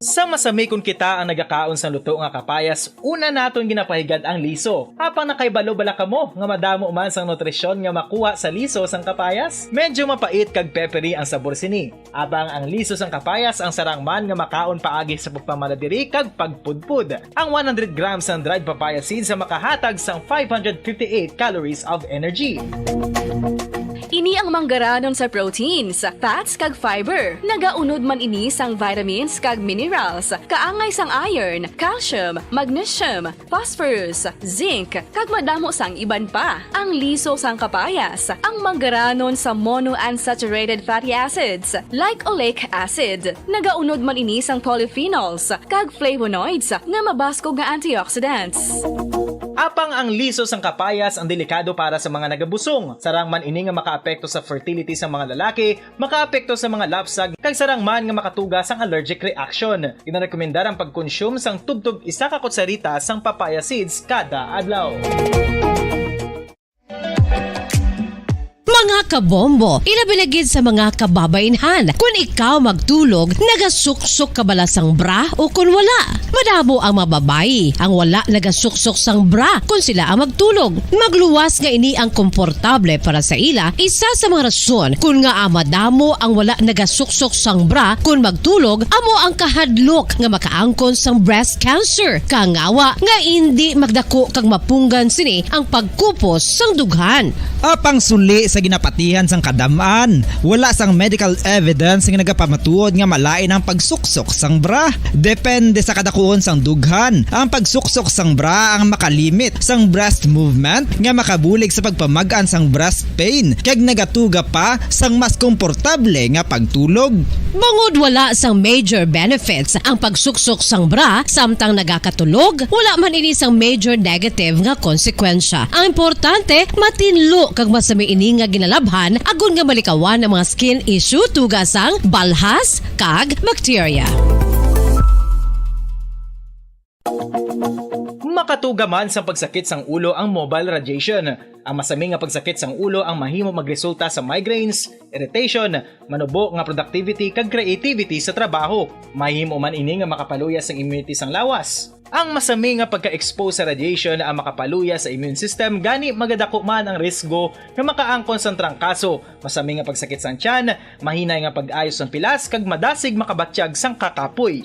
Sa masami kung kita ang nagakaon sa luto nga kapayas, una naton ginapahigad ang liso. Apang nakaibalo bala kamo nga madamo man sang nutrisyon nga makuha sa liso sang kapayas. Medyo mapait kag peppery ang sabor sini. Abang ang liso sang kapayas ang sarang man nga makaon paagi sa pagpamaladiri kag pagpudpud. Ang 100 grams ng dried papaya seeds sa makahatag sang 558 calories of energy. Ini ang manggaranon sa proteins, fats kag fiber. Nagaunod man ini sang vitamins kag minerals, kaangay sang iron, calcium, magnesium, phosphorus, zinc, kag madamo sang iban pa. Ang liso sang kapayas, ang manggaranon sa monounsaturated fatty acids like oleic acid. Nagaunod man ini sang polyphenols kag flavonoids nga mabaskog nga antioxidants. Apang ang liso sang kapayas ang delikado para sa mga nagabusong. Sarang man ini nga makaapekto sa fertility sa mga lalaki, makaapekto sa mga lapsag, kag sarang man nga makatuga sang allergic reaction. Ginarekomendar ang pagkonsume sang tubtog isa ka kutsarita sang papaya seeds kada adlaw. Mga kabombo, ilabilagid sa mga kababainhan. Kung ikaw magtulog, nagasuksok ka bala sang bra o kung wala. Madamo ang mababayi ang wala nagasuksok sang bra kung sila ang magtulog. Magluwas nga ini ang komportable para sa ila, isa sa mga rason kung nga madamo ang wala nagasuksok sang bra kung magtulog, amo ang kahadlok nga makaangkon sang breast cancer. Kangawa nga hindi magdako kag mapunggan sini ang pagkupos sang dughan. Apang suli sa ginapatihan sang kadamaan, wala sang medical evidence nga nagapamatuod nga malain ang pagsuksok sang bra. Depende sa kadakuon sang dughan. Ang pagsuksok sang bra ang makalimit sang breast movement nga makabulig sa pagpamagaan sang breast pain kag nagatuga pa sang mas komportable nga pagtulog. Bangod wala sang major benefits ang pagsuksok sang bra samtang nagakatulog, wala man ini sang major negative nga konsekwensya. Ang importante, matinlo kag masami ini nga ginalabhan agon nga malikawan ang mga skin issue tugas sang balhas kag bacteria. Makatuga man sa pagsakit sang ulo ang mobile radiation. Ang masami nga pagsakit sang ulo ang mahimo magresulta sa migraines, irritation, manubo nga productivity kag creativity sa trabaho. Mahimo man ini nga makapaluya sang immunity sang lawas. Ang masami nga pagka-expose sa radiation ang makapaluya sa immune system gani magadako man ang risgo nga makaangkon sang trangkaso, masami nga pagsakit sang tiyan, mahinay nga pag-ayos ng pilas kag madasig makabatsyag sang kakapoy.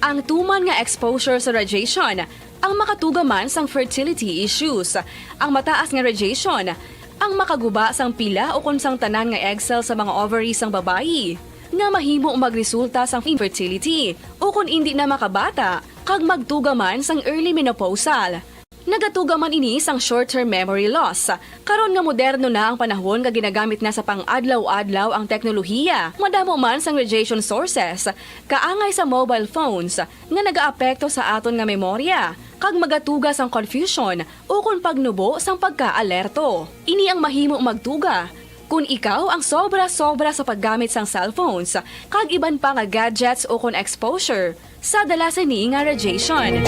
Ang tuman nga exposure sa radiation, ang makatuga man sang fertility issues, ang mataas nga radiation, ang makaguba sang pila o kung sang tanan nga egg cell sa mga ovaries sang babayi, nga mahimo magresulta sang infertility o kung hindi na makabata, kag magtuga man sang early menopausal. Nagatuga man ini sang short-term memory loss. Karon nga moderno na ang panahon nga ginagamit na sa pang-adlaw-adlaw ang teknolohiya. Madamo man sang radiation sources, kaangay sa mobile phones nga nagaapekto sa aton nga memorya, kag magatuga sang confusion o kung pagnubo sang pagka-alerto. Ini ang mahimo magtuga kung ikaw ang sobra-sobra sa paggamit sang cellphones, kag iban pa nga gadgets o kung exposure sa dalasan ni nga radiation.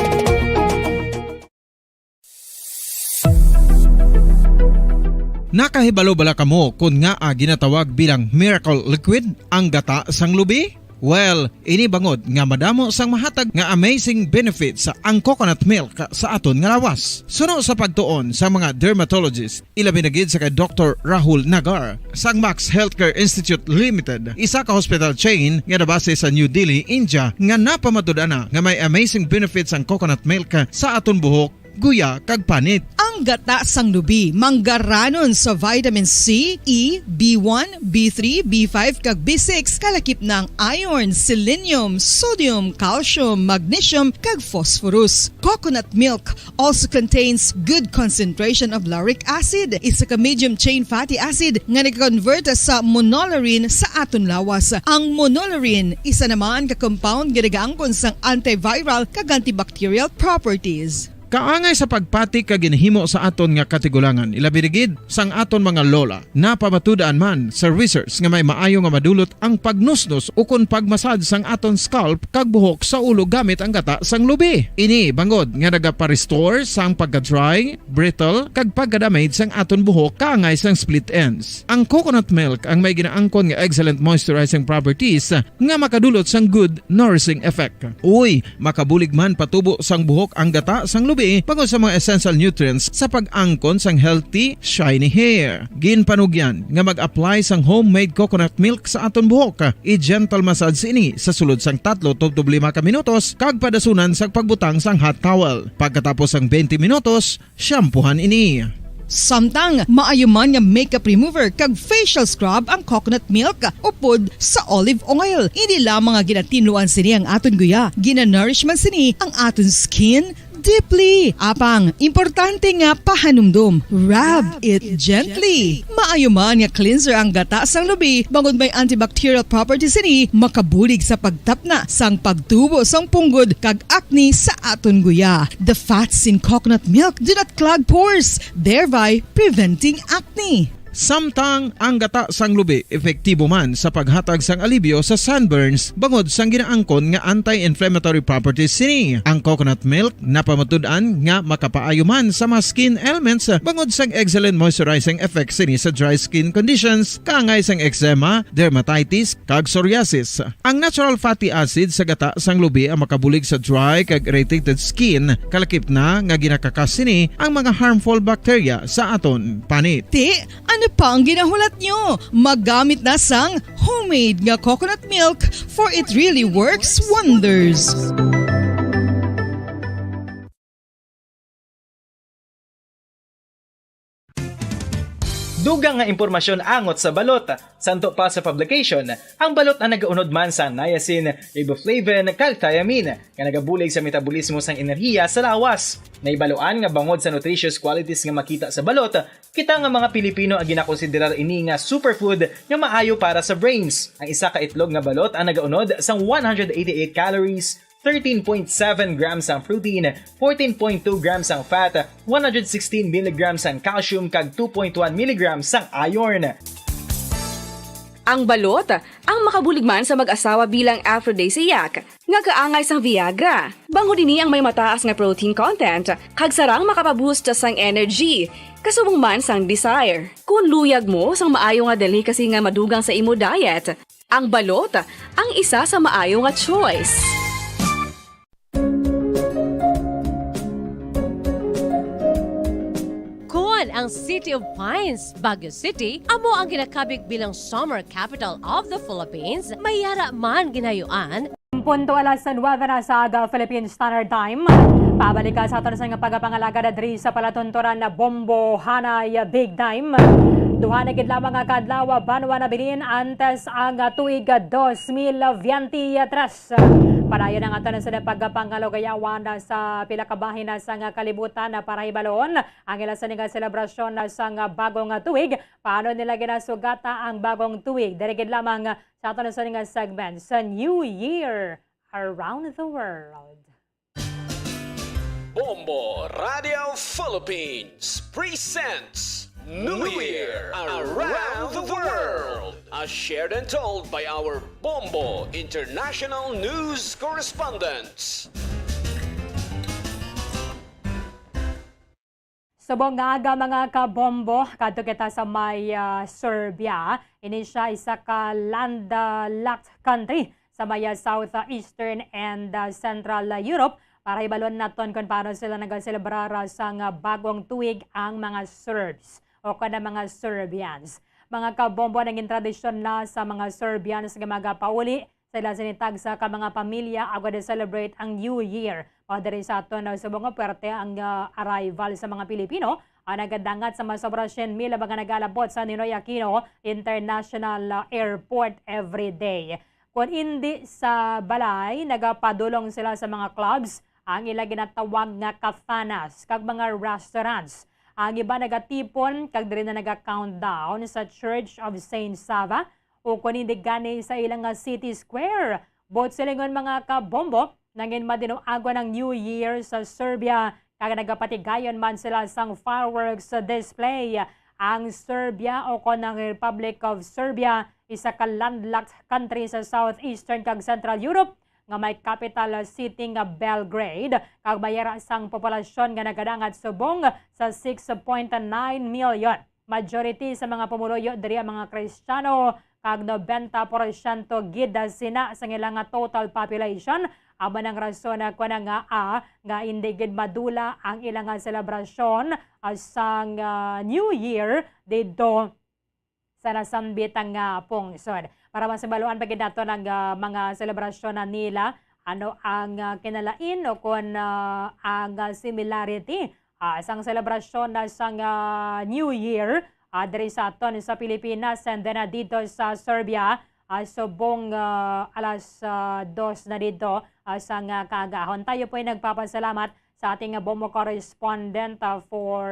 Nakahibalo bala kamo kung nga ginatawag bilang miracle liquid ang gata sang lubi? Well, ini bangod nga madamo sang mahatag nga amazing benefits sa ang coconut milk sa aton nga lawas. Suno sa pagtuon sa mga dermatologist, ilabi na gid sa kay Dr. Rahul Nagar sang Max Healthcare Institute Limited, isa ka hospital chain nga nabase sa New Delhi, India, nga napamatud-ana nga may amazing benefits ang coconut milk sa aton buhok, guya kag panit. Ang gata sang lubi manggaranon sa vitamin C, E, B1, B3, B5 kag B6 kalakip ng iron, selenium, sodium, calcium, magnesium kag phosphorus. Coconut milk also contains good concentration of lauric acid, isa ka medium chain fatty acid nga nag-convert sa monolarin sa aton lawas. Ang monolarin isa naman ka compound nga nagaangkon sang antiviral kag antibacterial properties. Kaangay sa pagpati ka ginhimo sa aton nga katigulangan, ilabirigid sang aton mga lola, napamatudan man sa research nga may maayo nga madulot ang pagnusnos o kon pagmasad sang aton scalp kag buhok sa ulo gamit ang gata sang lubi. Ini bangod nga nagapa-restore sang pagka-dry, brittle kag pagka-damage sang aton buhok kaangay sang split ends. Ang coconut milk ang may ginaangkon nga excellent moisturizing properties nga makadulot sang good nourishing effect. Uy, makabulig man patubo sang buhok ang gata sang lubi bangod sa mga essential nutrients sa pag-angkon sang healthy, shiny hair. Ginpanugyan nga mag-apply sang homemade coconut milk sa aton buhok. I-gentle massage ini sa sulod sang 3 to 5 ka minutos kag padasunan sa pagbutang sang hot towel. Pagkatapos sang 20 minutos, shampoohan ini. Samtang maayuman nga makeup remover kag facial scrub ang coconut milk upod sa olive oil. Hindi lamang nga ginatinuan sini ang aton guya, ginanourish man sini ang aton skin deeply. Apang, importante nga pahanumdum. Rub it gently. Maayuman nga cleanser ang gata sang lubi, bangod may antibacterial properties ini, makabulig sa pagtapna sang pagtubo sang punggod kag acne sa aton guya. The fats in coconut milk do not clog pores, thereby preventing acne. Samtang ang gata sang lubi epektibo man sa paghatag sang alibyo sa sunburns bangod sang ginaangkon nga anti-inflammatory properties sini. Ang coconut milk napamatud-an nga makapaayo man sa mga skin ailments bangod sang excellent moisturizing effect sini sa dry skin conditions kaangay sang eczema, dermatitis kag psoriasis. Ang natural fatty acid sa gata sang lubi ang makabulig sa dry kag irritated skin, kalakip na nga ginakakas sini ang mga harmful bacteria sa aton panit. Ano pa ang ginahulat nyo? Maggamit na sang homemade nga coconut milk for it really works wonders. Dugang nga impormasyon angot sa balot. Santo pa sa publication, ang balot na nagaunod man sa niacin, riboflavin, kag thiamine, nga nagabulig sa metabolismo sang enerhiya sa lawas. Naibaluan nga bangod sa nutritious qualities nga makita sa balot, kita nga mga Pilipino ang ginakonsiderar ini nga superfood nga maayo para sa brains. Ang isa ka itlog nga balot ang nagaunod sang 188 calories, 13.7 grams ang protein, 14.2 grams ang fat, 116 mg ang calcium kag 2.1 mg ang iron. Ang balot, ang makabulig man sa mag-asawa bilang aphrodisiac, nga kaangay sang Viagra. Bango dini ang may mataas nga protein content, kag sarang makapaboost sang energy, kasubong man sang desire. Kung luyag mo sang maayo nga delicacy nga madugang sa imo diet, ang balot, ang isa sa maayo nga choice. Ang City of Pines, Baguio City, amo ang ginakabig bilang summer capital of the Philippines, mayara man ginayuan. Punto alas 9 na sa Philippine Standard Time. Pabalik ka sa aton sa nga pagapangalaga na diri sa palatunturan na Bombo Hanay Big Time. Duha na gid lamang nga kadlaw banwa na bilin antes ang tuig 2023. Padayon ang aton sa pagpangalogayawan sa pila ka bahin sa nga kalibutan na para ibalon ang ila sa nga selebrasyon sa nga bagong tuig. Paano nila ginasugata ang bagong tuig? Diri gid lamang sa aton sa nga segment sa New Year Around the World. Bombo Radio Philippines presents New Year Around the World, as shared and told by our Bombo International News Correspondents. Subong nga aga mga kabombo, kadto kita sa may Serbia. Ini siya isa ka landlocked country sa maya Southeastern and Central Europe para ibalon naton kung paano sila nagaselebrar sa bagong tuig ang mga Serbs o kada mga Serbians. Mga kabombo naging tradisyon na sa mga Serbians nga magapauli sila sinitag sa mga pamilya agad celebrate ang New Year. Padre sa aton sa mga puwerte ang arrival sa mga Pilipino nagadangat sa masobra 100,000 mga nagalabot sa Ninoy Aquino International Airport every day. Kung hindi sa balay, nagapadulong sila sa mga clubs, ang ila ginatawag nga kafanas, kag mga restaurants. Ang iba nagatipon, kag diri na naga-countdown sa Church of Saint Sava o kung hindi gani sa ilang city square. Both silingon mga kabombo, nangin madinoagwa ng New Year sa Serbia, kag nagapatigayon man sila sang fireworks display. Ang Serbia o kung ang Republic of Serbia, isa ka landlocked country sa Southeastern kag Central Europe nga may capital city nga Belgrade kag bayara sang populasyon nga nagadangat subong sa 6.9 million. Majority sa mga pumuluyo diri ang mga Kristiyano kag 90% gid sina sa ilang total population. Aba ng rason na kuan nga hindi gid madula ang ilang selebrasyon sang New Year dito sa nasambit ang pungsod. Para masabaluan pagid nato ng mga selebrasyon na nila, ano ang kinalain o kung ang similarity sang selebrasyon na sang New Year diri sa aton sa Pilipinas and then dito sa Serbia. Subong alas 2 na dito sa kaagahon. Tayo po ay nagpapasalamat sa ating Bombo correspondent for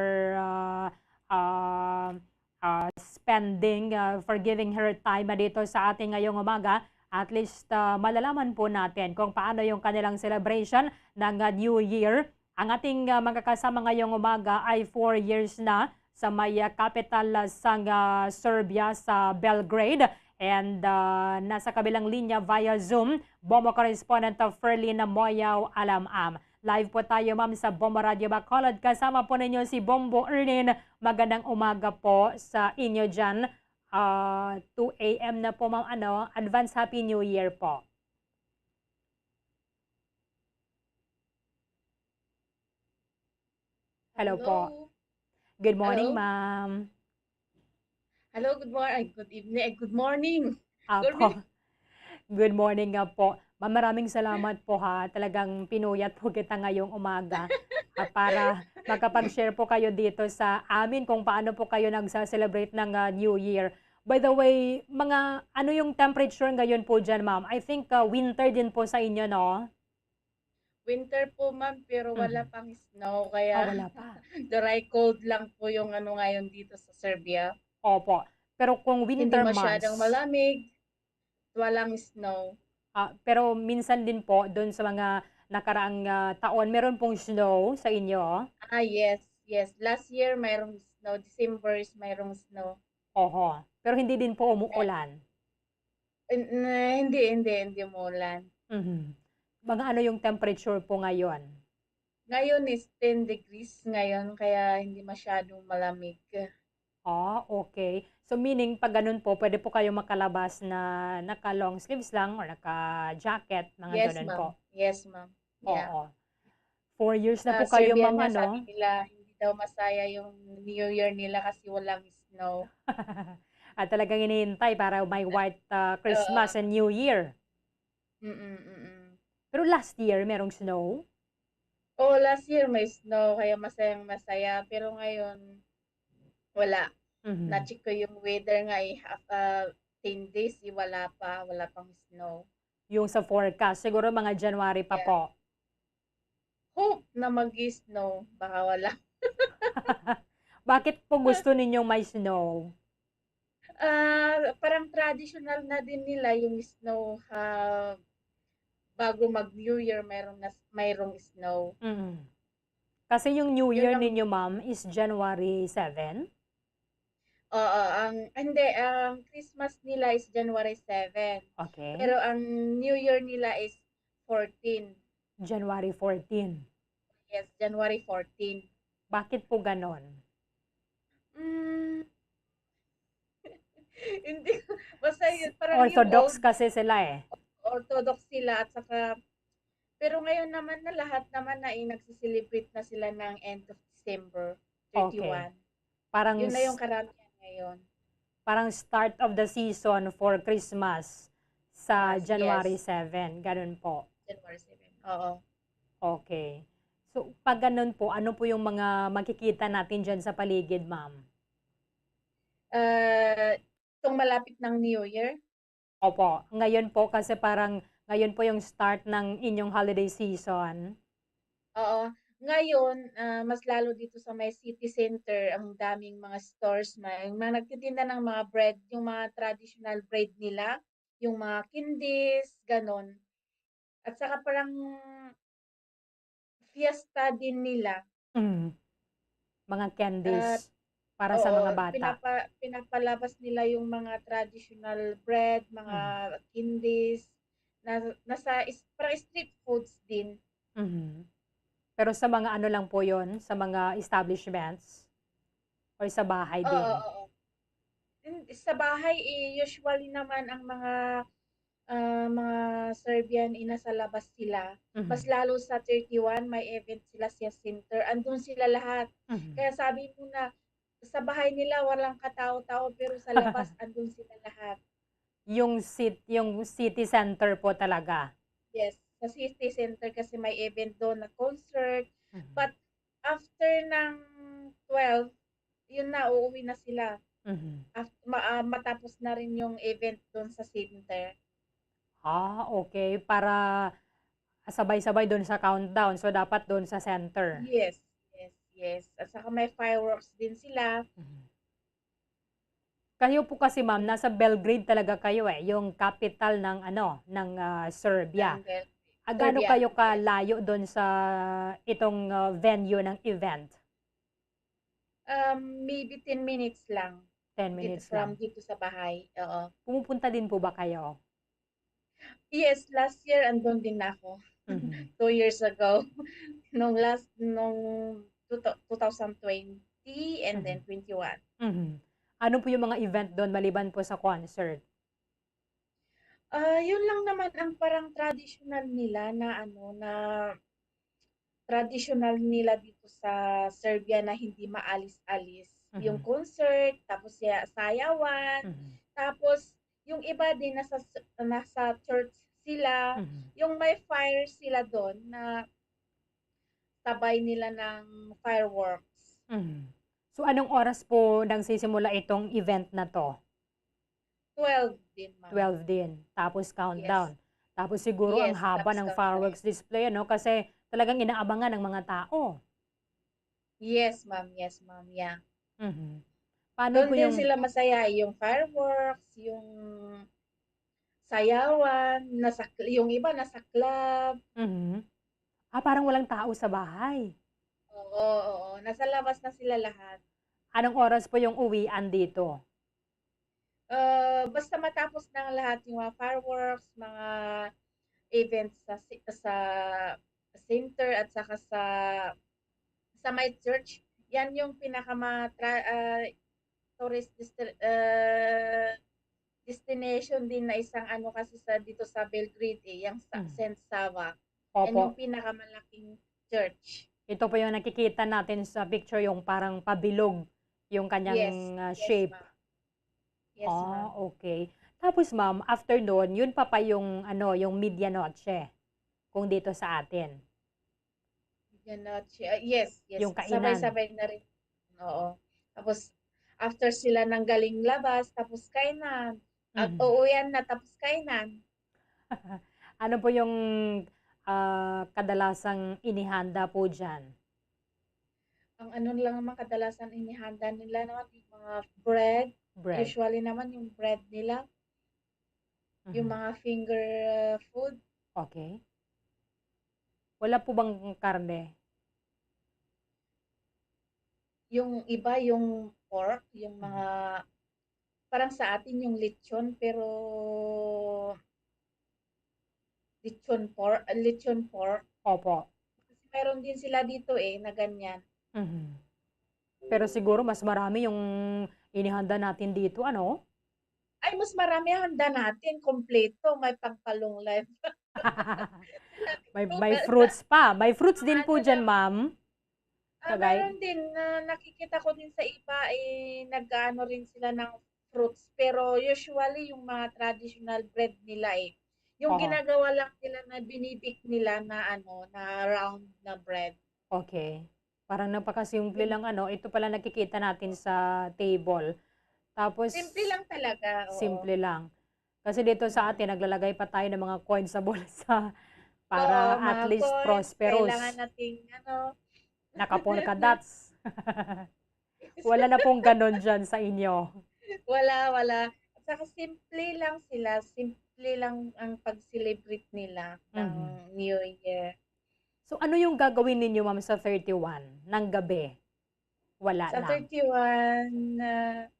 spending, for giving her time dito sa ating ngayong umaga. At least malalaman po natin kung paano yung kanilang celebration ng New Year. Ang ating mga kasama ngayong umaga ay 4 years na sa may capital sa Serbia sa Belgrade. And nasa kabilang linya via Zoom, Bombo correspondent of Ferlin Moyaw Alamam. Live po tayo ma'am sa Bombo Radio Bacolod. Kasama po ninyo si Bombo Erlin. Magandang umaga po sa inyo dyan. 2 a.m. na po ma'am. Advance Happy New Year po. Hello po. Good morning ma'am. Hello, good morning, good evening, good morning. Apo. Good morning nga po. Ma'am, maraming salamat po ha. Talagang pinuyat po kita ngayong umaga para makapag-share po kayo dito sa amin kung paano po kayo nagsa-celebrate ng New Year. By the way, ano yung temperature ngayon po dyan, ma'am? I think winter din po sa inyo, no? Winter po, ma'am, pero wala pang snow. Kaya wala pa. dry cold lang po yung ngayon dito sa Serbia. Opo. Pero kung winter Hindi months... masyadong malamig, walang snow. Pero minsan din po, doon sa mga nakaraang taon, meron pong snow sa inyo? Yes, yes. Last year, mayroong snow. December, mayroong snow. Oho. Pero hindi din po umuulan? Hindi umuulan. Mga ano yung temperature po ngayon? Ngayon is 10 degrees ngayon, kaya hindi masyadong malamig. Okay. So meaning pag ganun po, pwede po kayo makalabas na naka-long sleeves lang or naka-jacket, mga ganun po. Yes, ma'am. Yeah. Oo. 4 years na po kayo, Serbian ma'am, nga sabi nila, hindi daw masaya yung New Year nila kasi walang snow. At talagang hinihintay para may white Christmas and New Year. Pero last year, merong snow? Last year may snow, kaya masayang masaya. Pero ngayon, wala. Na-check ko yung weather nga 10 days, wala pang snow. Yung sa forecast, siguro mga January pa po. Hope na mag-snow, baka wala. Bakit po gusto ninyong may snow? Parang traditional na din nila yung snow. Bago mag-New Year, mayroong snow. Kasi yung New Year ninyo, ma'am, is January 7? Ang Christmas nila is January 7. Okay. Pero ang New Year nila is 14. January 14. Yes, January 14. Bakit po ganon? Hindi, basta yun, parang Orthodox yung kasi sila eh. Orthodox sila at saka pero ngayon naman na lahat naman na nagse-celebrate na sila ng end of December Okay. 31. Parang Yun na yung karamihan ngayon. parang start of the season for Christmas sa January Yes, 7, ganun po. January 7. Oo. Okay. So, pag ganun po, ano po yung mga makikita natin dyan sa paligid, ma'am? Itong malapit ng New Year, Opo, ngayon po kasi parang ngayon po yung start ng inyong holiday season. oo. Ngayon, mas lalo dito sa may city center, ang daming mga stores, may mga nagtitinda ng mga bread, yung mga traditional bread nila, yung mga candies, ganon. At saka parang fiesta din nila. Mm. Mga At candies para sa mga oo, bata. pinapalabas nila yung mga traditional bread, mga Mhm. candies, parang street foods din. Mhm. Pero sa mga ano lang po yon, sa mga establishments or sa bahay Oo, din? oo. Sa bahay, usually naman ang mga Serbian, nasa labas sila. Mas Mhm. lalo sa 31, may event sila sa center. Andun sila lahat. Mhm. Kaya sabi mo na, sa bahay nila walang katao-tao, pero sa labas andun sila lahat. Yung city center po talaga? Yes, sa city center kasi may event doon na concert. Mhm. But after ng 12, yun na, uuwi na sila. Mhm. Matapos na rin yung event doon sa center. Okay. Para sabay-sabay doon sa countdown. So, dapat doon sa center. Yes, yes, yes. At saka may fireworks din sila. Kayo po kasi ma'am, nasa Belgrade talaga kayo yung capital ng ng Serbia. Ng Belgrade. Gaano Serbia, kayo yes. kalayo doon sa itong venue ng event? Maybe 10 minutes lang. 10 minutes From lang. dito sa bahay. Oo. Pumupunta din po ba kayo? Yes, last year andun din ako. Mhm. 2 years ago. nung 2020 and then 21. Mhm. Ano po yung mga event doon maliban po sa concert? Yun lang naman ang parang traditional nila traditional nila dito sa Serbia na hindi maalis-alis. Yung Mhm. concert, tapos sayawan, Mhm. tapos yung iba din nasa church sila, Mhm. yung may fire sila doon na sabay nila ng fireworks. Mhm. So, anong oras po nagsisimula itong event na 'to? 12 din, ma'am. 12 din, tapos countdown. Tapos siguro ang Yes, haba tapos ng countdown. fireworks display kasi talagang inaabangan ng mga tao. Yes, ma'am. Yes, ma'am. Yeah. Mhm. Paano Doon po din yung sila masaya, yung fireworks, yung sayawan, yung iba nasa club. Mhm. Parang walang tao sa bahay. Oo, oo. Nasa labas na sila lahat. Anong oras po yung uwian dito? Basta matapos ng lahat yung mga fireworks, mga events sa center at saka sa my church, yan yung tourist destination din na isang kasi dito sa Belgrade yung St. Sava. Yan Opo. yung pinakamalaking church. Ito po yung nakikita natin sa picture, yung parang pabilog yung kanyang Yes, shape. ma'am. Yes, ma'am. Okay. Tapos ma'am, after noon, yun pa yung yung medianoche kung dito sa atin. Yes, yes. Yung kainan. Sabay-sabay na rin. Oo. Tapos, after sila ng galing labas, tapos kainan. At Mhm. uuwian na, tapos kainan. Ano po yung kadalasang inihanda po dyan? Ang ano lang naman kadalasan inihanda nila naman yung mga bread. Bread. Usually naman yung bread nila. Yung Mhm. mga finger food. Okay. Wala po bang karne? Yung iba, yung pork, yung mga, parang sa atin yung lechon, pero lechon pork. Opo. Kasi meron din sila dito na ganyan. Mhm. Pero siguro mas marami yung inihanda natin dito, ano? Ay, mas marami ang handa natin, kompleto, may pangpalong life. May fruits pa. May fruits din po dyan, ma'am. Kagay. Meron din na nakikita ko din sa iba, nag-aano rin sila ng fruits. Pero usually, yung mga traditional bread nila yung Oo. ginagawa lang nila na binibig nila na na round na bread. Okay. Parang napakasimple lang ito pala nakikita natin sa table. Tapos, Simple lang talaga, oo. simple lang. Kasi dito sa atin, naglalagay pa tayo ng mga coins sa bulsa Oo, para at mga least coins, prosperous. kailangan nating Naka-polka dots. Wala na pong ganon dyan sa inyo. wala. At saka simple lang sila, simple lang ang pag-celebrate nila ng New Year. So, ano yung gagawin ninyo, ma'am, sa 31 ng gabi? Wala Sa lang. 31,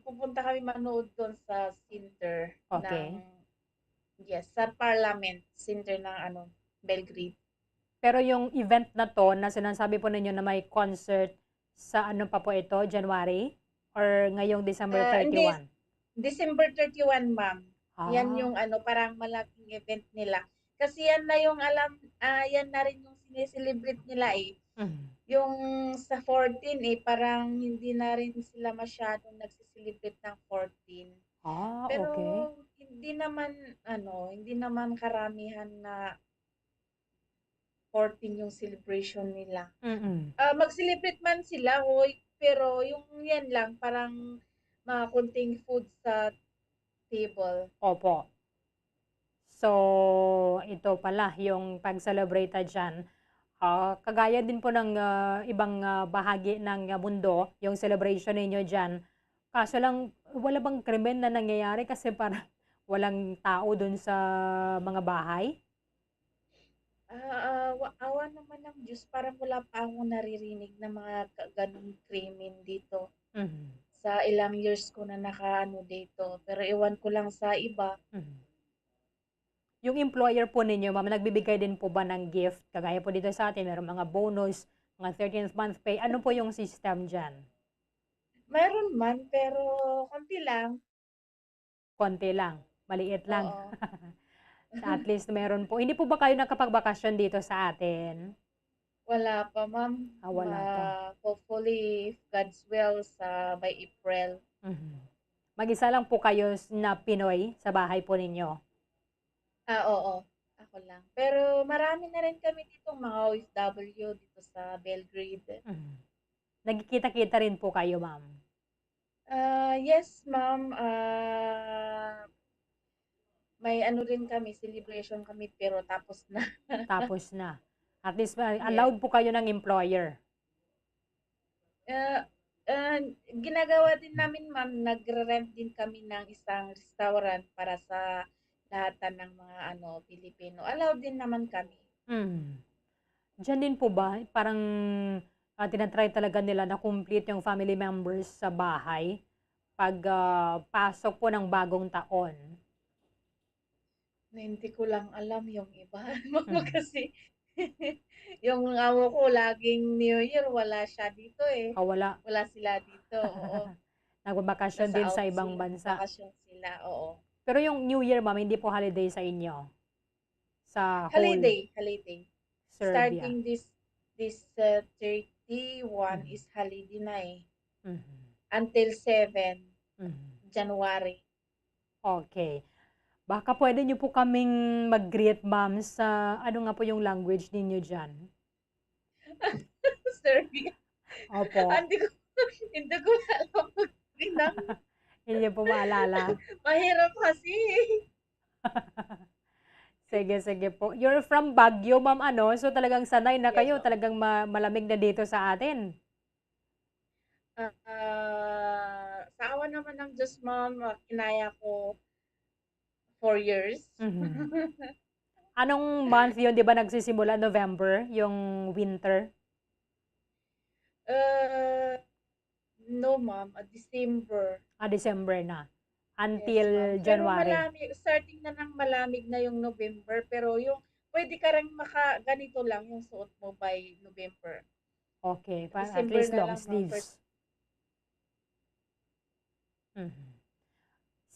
pupunta kami manood doon sa center Okay. sa Parliament Center ng Belgrade. Pero yung event na to, na sinasabi po ninyo na may concert sa ano pa po ito, January? Or ngayong December Hindi, 31? December 31, ma'am. Yan Ah. yung parang malaking event nila. Kasi yan na yung yan na rin yung sineselebrate nila Yung sa 14 parang hindi na rin sila masyadong nagsiselebrate ng 14. Ah, Pero okay. hindi naman karamihan na 14 yung celebration nila. Mag-celebrate man sila, pero yung yan lang, parang mga kunting food sa table. Opo. So, ito pala, yung pag-celebrate dyan. Kagaya din po ng ibang bahagi ng mundo, yung celebration ninyo dyan. Kaso lang, wala bang krimen na nangyayari kasi parang walang tao dun sa mga bahay? Awa naman ng Diyos, parang wala pa akong naririnig na mga ganong krimen dito. Sa ilang years ko na dito. Pero ewan ko lang sa iba. Yung employer po ninyo, ma'am, nagbibigay din po ba ng gift? Kagaya po dito sa atin, meron mga bonus, mga 13th month pay. Ano po yung system dyan? Mayroon man, pero konti lang. Konti lang. Maliit lang. Oo. At least meron po. Hindi po ba kayo nakapagbakasyon dito sa atin? Wala pa, ma'am. Wala pa. Hopefully, if God's will, by April. Mag-isa lang po kayo na Pinoy sa bahay po ninyo? Oo. Ako lang. Pero marami na rin kami dito mga OFW dito sa Belgrade. Nagkikita-kita rin po kayo, ma'am? Yes, ma'am. May rin kami, celebration kami, pero tapos na. Tapos na. At least allowed po kayo ng employer. Ginagawa din namin, ma'am, nagre-rent din kami ng isang restaurant para sa lahat ng mga Pilipino. Allowed din naman kami. Diyan din po ba, parang tinatry talaga nila na complete yung family members sa bahay pag pasok po ng bagong taon? Hindi ko lang alam yung iba. Kasi yung amo ko laging New Year, wala siya dito Wala. Wala sila dito, oo. Nagbabakasyon din sa ibang bansa. Bakasyon sila, oo. Pero yung New Year, ma'am, hindi po holiday sa inyo? Sa whole Holiday. Serbia? Starting this 31 is holiday na Until 7 January. Okay. Baka pwede nyo po kaming mag-greet, ma'am, sa ano nga po yung language ninyo dyan? Serbia. Opo. Hindi ko alam mag-greet. Hindi po maalala. Mahirap kasi. Sige po. You're from Baguio, ma'am, so talagang sanay na kayo, talagang malamig na dito sa atin. Sa awa naman ng Diyos, ma'am, kinaya ko 4 years. Anong month yun, di ba nagsisimula? November, yung winter? No, ma'am, December. December na. Until January. Pero starting na ng malamig na yung November, pero yung pwede ka rin ganito lang yung suot mo by November. Okay, at December least na long lang, ma'am, sleeves.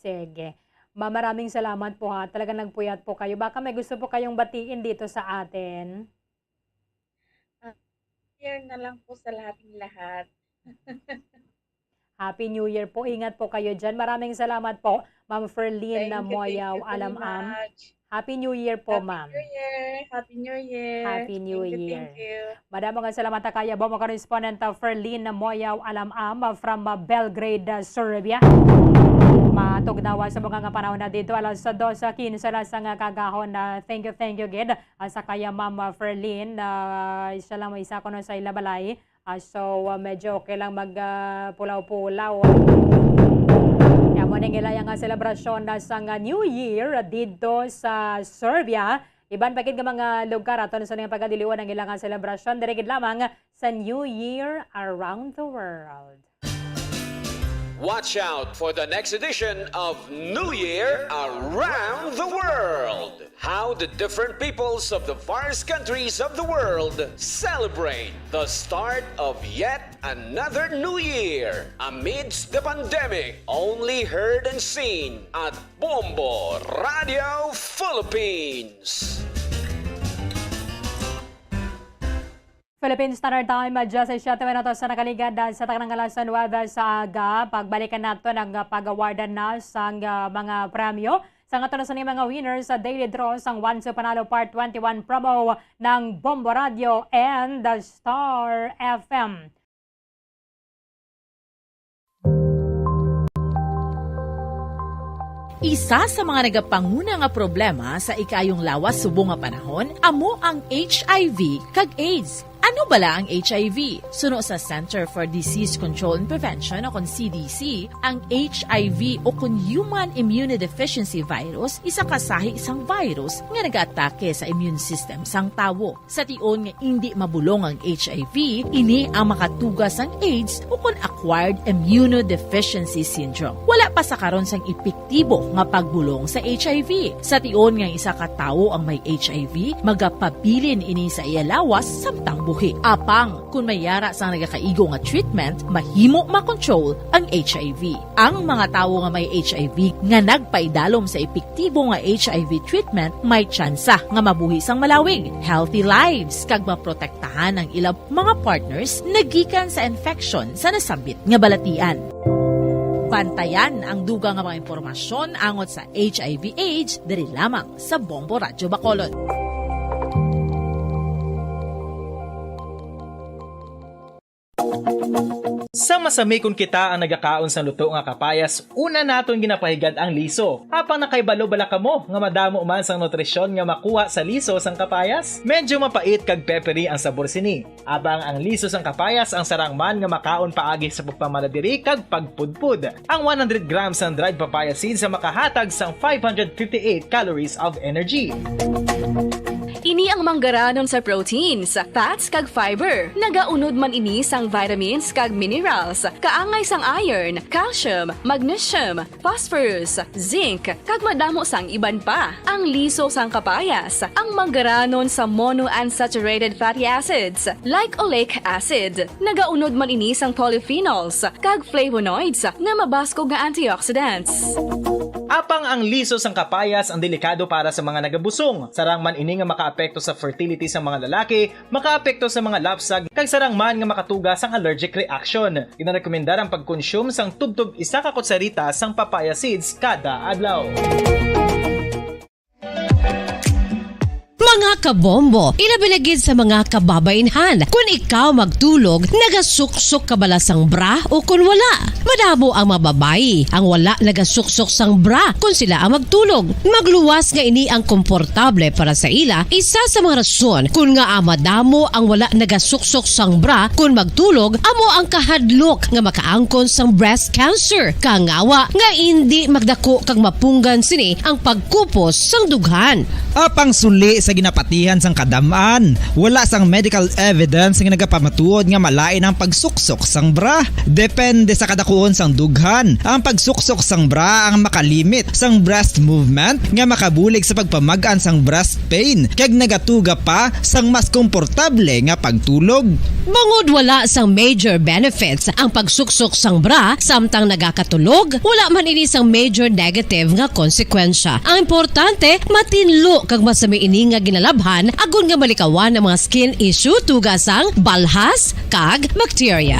Sige. Maraming salamat po ha. Talagang nagpuyat po kayo. Baka may gusto po kayong batiin dito sa atin. Share na lang po sa lahat. Happy New Year po. Ingat po kayo dyan. Maraming salamat po, Ma'am Ferlyn na Moyaw Alam-am. Happy New Year po, ma'am. Happy New Year. Happy New Year. Thank you. Madam mga salamat kaya Bombo correspondent Ferlyn na Moyaw Alam-am from Belgrade, Serbia. Matugnawa sa mga nga panahon na dito alas sa 2:15 sa nga kagahon na thank you gid sa kaya Ma'am Ferlyn isa lang may isa ko no sa ilabalay. So medyo okay lang mag pulaw-pulaw. Mo ning ilayang selebrasyon na sa New Year dito sa Serbia. Iban pa gid nga mga lugar aton sa nga pagdiliwan ng ilang selebrasyon diri gid lamang sa New Year around the world. Watch out for the next edition of New Year Around the World. How the different peoples of the various countries of the world celebrate the start of yet another new year amidst the pandemic. Only heard and seen at Bombo Radio Philippines. Philippine Standard Time, adjust sa 7 minutos sa nakaligad sa takang alas 9 sa aga. Pagbalikan nato ng pag-awardan na sa mga premyo. Sa nga sa mga winners sa Daily Draw sang One sa Panalo Part 21 promo ng Bombo Radio and the Star FM. Isa sa mga nagapanguna nga problema sa ikayong lawas subong nga panahon amo ang HIV kag AIDS. Ano bala ang HIV? Suno sa Center for Disease Control and Prevention o kon CDC, ang HIV o kon Human Immunodeficiency Virus isa kasahi isang virus nga nag-atake sa immune system sang tawo. Sa tion nga hindi mabulong ang HIV, ini ang makatugas ang AIDS o kon Acquired Immunodeficiency Syndrome. Wala pa sa karon sang epektibo nga pagbulong sa HIV. Sa tion nga isa ka tawo ang may HIV, magapabilin ini sa iya lawas samtang buhi. Apang, kung mayara sa nagakaigo nga treatment, mahimo makontrol ang HIV. Ang mga tawo nga may HIV nga nagpaidalom sa epektibo nga HIV treatment, may tsansa nga mabuhi sang malawig, healthy lives, kag maprotektahan ang ilang mga partners nagikan sa infection sa nasambit nga balatian. Bantayan ang dugang nga mga impormasyon angot sa HIV/AIDS diri lamang sa Bombo Radio Bacolod. Sa masami kung kita ang nagakaon sa luto nga kapayas, una naton ginapahigad ang liso. Apang nakaibalo bala kamo nga madamo man sang nutrisyon nga makuha sa liso sang kapayas? Medyo mapait kag peppery ang sabor sini. Abang ang liso sang kapayas ang sarang man nga makaon paagi sa pagpamaladiri kag pagpudpud. Ang 100 grams ng dried papaya seeds sa makahatag sang 558 calories of energy. Ini ang manggaranon sa proteins, fats kag fiber. Nagaunod man ini sang vitamins kag minerals, kaangay sang iron, calcium, magnesium, phosphorus, zinc, kag madamo sang iban pa. Ang liso sang kapayas, ang manggaranon sa monounsaturated fatty acids like oleic acid. Nagaunod man ini sang polyphenols kag flavonoids nga mabaskog nga antioxidants. Apang ang liso sang kapayas ang delikado para sa mga nagabusong. Sarang man ini nga makaapekto sa fertility sa mga lalaki, makaapekto sa mga lapsag, kag sarang man nga makatuga sang allergic reaction. Ginarekomendar ang pagkonsume sang tubtub 1 ka kutsarita sang papaya seeds kada adlaw. Mga kabombo, inabilagid sa mga kababainhan. Kung ikaw magtulog, nagasuksok ka bala sang bra o kung wala. Madamo ang mababayi ang wala nagasuksok sang bra kung sila ang magtulog. Magluwas nga ini ang komportable para sa ila. Isa sa mga rason kung nga madamo ang wala nagasuksok sang bra kung magtulog, amo ang kahadlok nga makaangkon sang breast cancer. Kangawa nga hindi magdako kag mapunggan sini ang pagkupos sang dughan. Apang suli sa ginapahigad kapatihan sang kadamaan. Wala sang medical evidence nga nagapamatuod nga malain ang pagsuksok sang bra. Depende sa kadakuon sang dughan. Ang pagsuksok sang bra ang makalimit sang breast movement nga makabulig sa pagpamagaan sang breast pain kag nagatuga pa sang mas komportable nga pagtulog. Bangod wala sang major benefits ang pagsuksok sang bra samtang nagakatulog, wala man ini sang major negative nga konsekwensya. Ang importante, matinlo kag masami ini nga ginalabhan agon nga malikawan ang mga skin issue tugas sang balhas kag bacteria.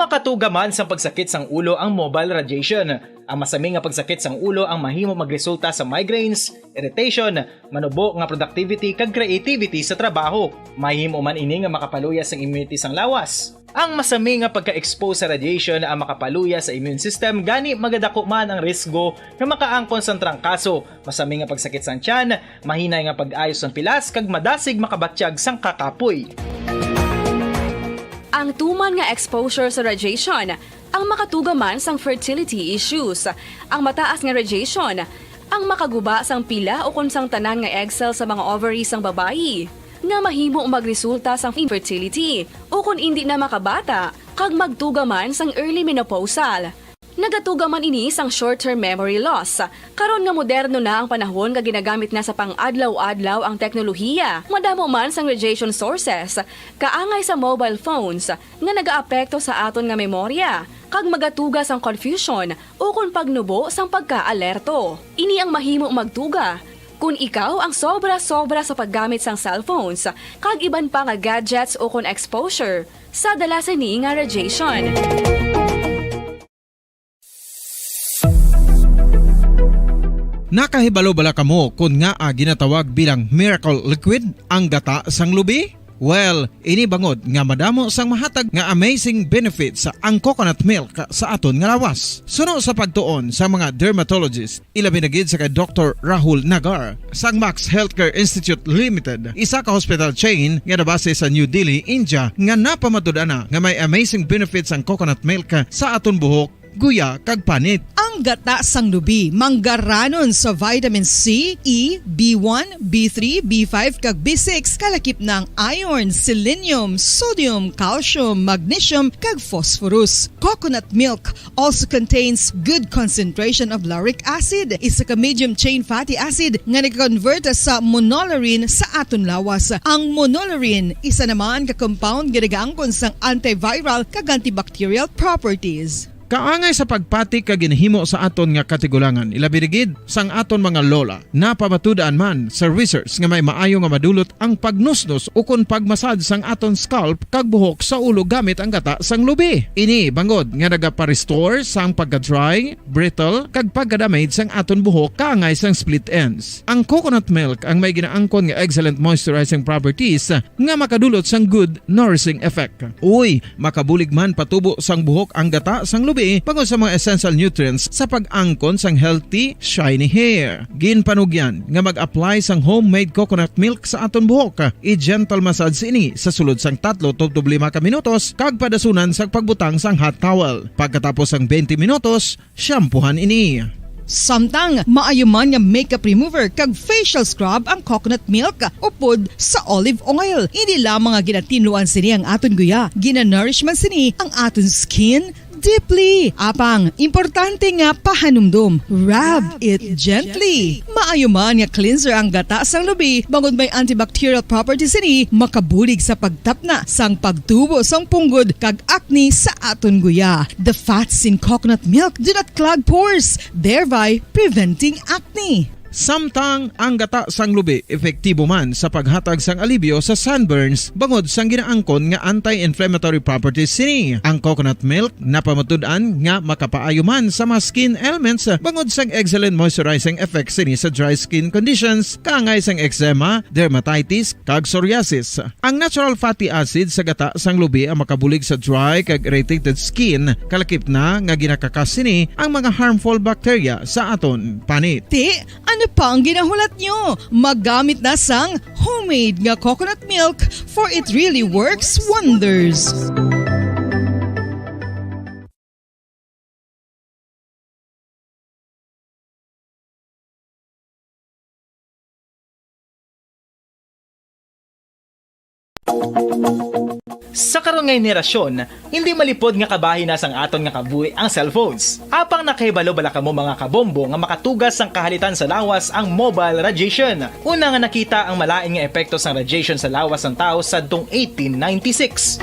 Makatuga man sa pagsakit sang ulo ang mobile radiation. Ang masami nga pagsakit sang ulo ang mahimo magresulta sa migraines, irritation, manubo nga productivity kag creativity sa trabaho. Mahimo man ini nga makapaluya sang immunity sang lawas. Ang masami nga pagka-expose sa radiation ang makapaluya sa immune system gani magadako man ang risgo nga makaangkon sang trangkaso, masami nga pagsakit sang tiyan, mahinay nga pag-ayos sang pilas kag madasig makabatsyag sang kakapoy. Ang tuman nga exposure sa radiation, ang makatuga man sang fertility issues, ang mataas nga radiation, ang makaguba sang pila o kung sang tanan nga egg cell sa mga ovaries sang babayi, nga mahimo magresulta sang infertility o kung hindi na makabata, kag magtuga man sang early menopausal. Nagatuga man ini sang short-term memory loss. Karon nga moderno na ang panahon nga ginagamit na sa pang-adlaw-adlaw ang teknolohiya. Madamo man sang radiation sources, kaangay sa mobile phones nga nagaapekto sa aton nga memorya, kag magatuga sang confusion o kung pagnubo sang pagka-alerto. Ini ang mahimo magtuga kung ikaw ang sobra-sobra sa paggamit sang cellphones, kag iban pa nga gadgets o kung exposure sa dalasan ni nga radiation. Nakahibalo bala kamo kung nga ginatawag bilang miracle liquid ang gata sang lubi? Well, ini bangod nga madamo sang mahatag nga amazing benefits sa ang coconut milk sa aton nga lawas. Suno sa pagtuon sa mga dermatologist, ilabi na gid sa kay Dr. Rahul Nagar sang Max Healthcare Institute Limited, isa ka hospital chain nga nabase sa New Delhi, India, nga napamatud-ana nga may amazing benefits ang coconut milk sa aton buhok, guya kag panit. Ang gata sang lubi manggaranon sa vitamin C, E, B1, B3, B5 kag B6 kalakip ng iron, selenium, sodium, calcium, magnesium kag phosphorus. Coconut milk also contains good concentration of lauric acid, isa ka medium chain fatty acid nga nag-convert sa monolaurin sa aton lawas. Ang monolaurin isa naman ka compound nga nagaangkon sang antiviral kag antibacterial properties. Kaangay sa pagpatik kag ginhimo sa aton nga katigulangan, ilabirigid sang aton mga lola, napamatudan man sa research nga may maayo nga madulot ang pagnusnos o kun pagmasad sang aton scalp kag buhok sa ulo gamit ang gata sang lubi. Ini bangod nga nagapa-restore sang pagka-dry, brittle kag pagka-damage sang aton buhok kaangay sang split ends. Ang coconut milk ang may ginaangkon nga excellent moisturizing properties nga makadulot sang good nourishing effect. Uy, makabulig man patubo sang buhok ang gata sang lubi pagod sa mga essential nutrients sa pag-angkon sang healthy, shiny hair. Ginpanugyan nga mag-apply sang homemade coconut milk sa aton buhok. I-gentle massage ini sa sulod sang 3 to 5 ka minutos kag padasunan sa pagbutang sang hot towel. Pagkatapos sang 20 minutos, shampoohan ini. Samtang maayuman nga makeup remover kag facial scrub ang coconut milk upod sa olive oil. Hindi lamang nga ginatinluan sini ang aton guya, ginanourishman sini ang aton skin deeply. Apang, importante nga pahanumdum. Rub it gently. Maayuman nga cleanser ang gata sang lubi, bangod may antibacterial properties ini, makabulig sa pagtapna sang pagtubo sang punggod kag acne sa aton guya. The fats in coconut milk do not clog pores, thereby preventing acne. Samtang ang gata sang lubi epektibo man sa paghatag sang alibyo sa sunburns bangod sang ginaangkon nga anti-inflammatory properties sini. Ang coconut milk napamatud-an nga makapaayo man sa mga skin ailments bangod sang excellent moisturizing effect sini sa dry skin conditions kaangay sang eczema, dermatitis kag psoriasis. Ang natural fatty acid sa gata sang lubi ang makabulig sa dry kag irritated skin, kalakip na nga ginakakas sini ang mga harmful bacteria sa aton panit. Ano pa ang ginahulat nyo? Maggamit na sang homemade nga coconut milk for it really works wonders. Sa karon nga henerasyon, hindi malipod nga kabahin na sang aton nga kabuhi ang cellphones. Apang nakahibalo bala kamo mga kabombo nga makatugas sang kahalitan sa lawas ang mobile radiation. Una nga nakita ang malain nga epekto sang radiation sa lawas ng tao sa 1896.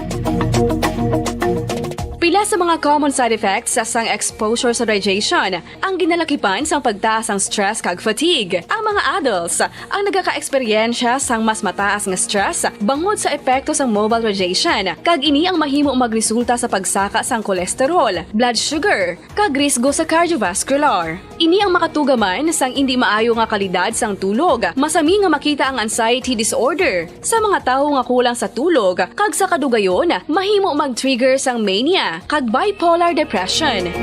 Pila sa mga common side effects sa sang exposure sa radiation ang ginalakipan sang pagtaas ang stress kag fatigue. Ang mga adults ang nagaka-eksperyensya sang mas mataas nga stress bangod sa epekto sang mobile radiation kag ini ang mahimo magresulta sa pagsaka sang kolesterol, blood sugar kag risgo sa cardiovascular. Ini ang makatugaman sang hindi maayo nga kalidad sang tulog, masami nga makita ang anxiety disorder sa mga tawo nga kulang sa tulog kag sa kadugayon mahimo mag-trigger sang mania kag bipolar depression.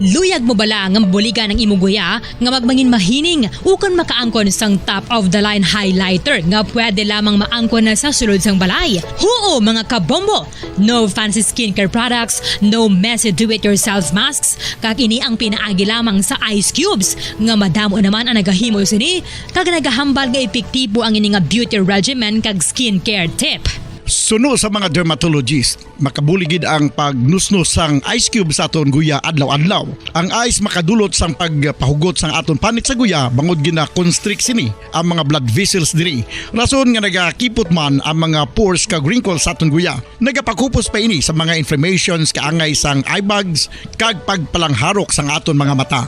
Luyag mo bala nga buligan ng imong guya nga magmangin mahining ukon makaangkon sang top of the line highlighter nga pwede lamang maangkon na sa sulod sang balay. Huo mga kabombo! No fancy skincare products, no messy do-it-yourself masks, kag ini ang pinaagi lamang sa ice cubes nga madamo naman ang nagahimo sini kag nagahambal nga epektibo ang ini nga beauty regimen kag skincare tip. Suno sa mga dermatologist, makabuligid ang pagnusnos sang ice cube sa aton guya adlaw-adlaw. Ang ice makadulot sang pagpahugot sang aton panit sa guya bangod gina-constrict sini ang mga blood vessels diri. Rason nga nagakipot man ang mga pores kag wrinkles sa aton guya. Nagapakupos pa ini sa mga inflammations kaangay sang eye bags kag pagpalangharok sang aton mga mata.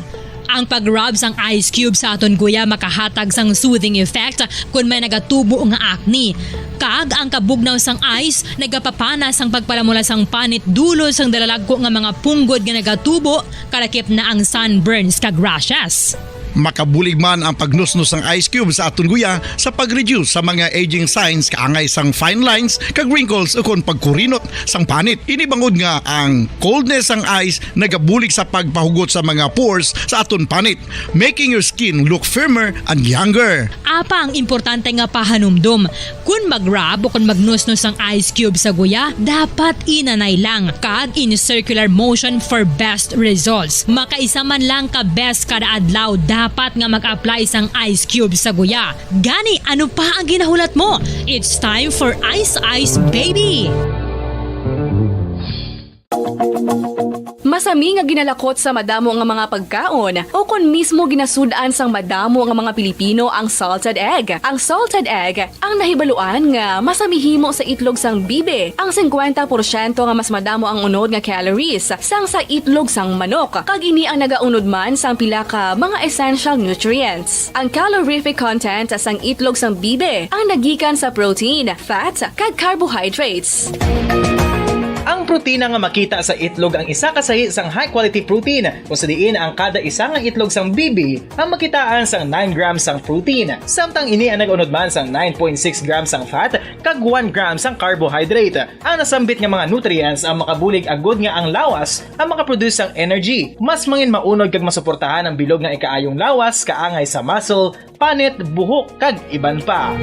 Ang pag-rub sang ice cube sa aton guya makahatag sang soothing effect kung may nagatubo nga acne. Kag ang kabugnaw sang ice nagapapana sang pagpalamula sang panit dulo sang dalalagko nga mga punggod nga nagatubo kalakip na ang sunburns kag rashes. Makabulig man ang pagnusnos ng ice cube sa aton guya sa pag-reduce sa mga aging signs kaangay sang fine lines kag wrinkles ukon pagkurinot sang panit. Ini bangod nga ang coldness sang ice nagabulig sa pagpahugot sa mga pores sa aton panit, making your skin look firmer and younger. Apa ang importante nga pahanumdum, kung mag-rub o kung magnusnos ang ice cube sa guya, dapat inanay lang kag in circular motion for best results. Makaisa man lang ka best kada adlaw dapat nga mag-apply sang ice cube sa guya. Gani, ano pa ang ginahulat mo? It's time for Ice Ice Baby! Masami nga ginalakot sa madamo nga mga pagkaon o kon mismo ginasudan sang madamo nga mga Pilipino ang salted egg. Ang salted egg ang nahibaluan nga masamihimo sa itlog sang bibe. Ang 50% nga mas madamo ang unod nga calories sang sa itlog sang manok. Kag ini ang nagaunod man sang pila ka mga essential nutrients. Ang calorific content sang itlog sang bibe ang nagikan sa protein, fat, kag carbohydrates. Ang protina nga makita sa itlog ang isa kasahi sang high quality protein kung sa diin ang kada isa nga itlog sang bibi ang makitaan sang 9 grams sang protein. Samtang ini ang nag-unod man sang 9.6 grams sang fat kag 1 grams sang carbohydrate. Ang nasambit nga mga nutrients ang makabulig agud nga ang lawas ang makaproduce sang energy. Mas mangin maunod kag masuportahan ang bilog nga ikaayong lawas kaangay sa muscle, panit, buhok kag iban pa.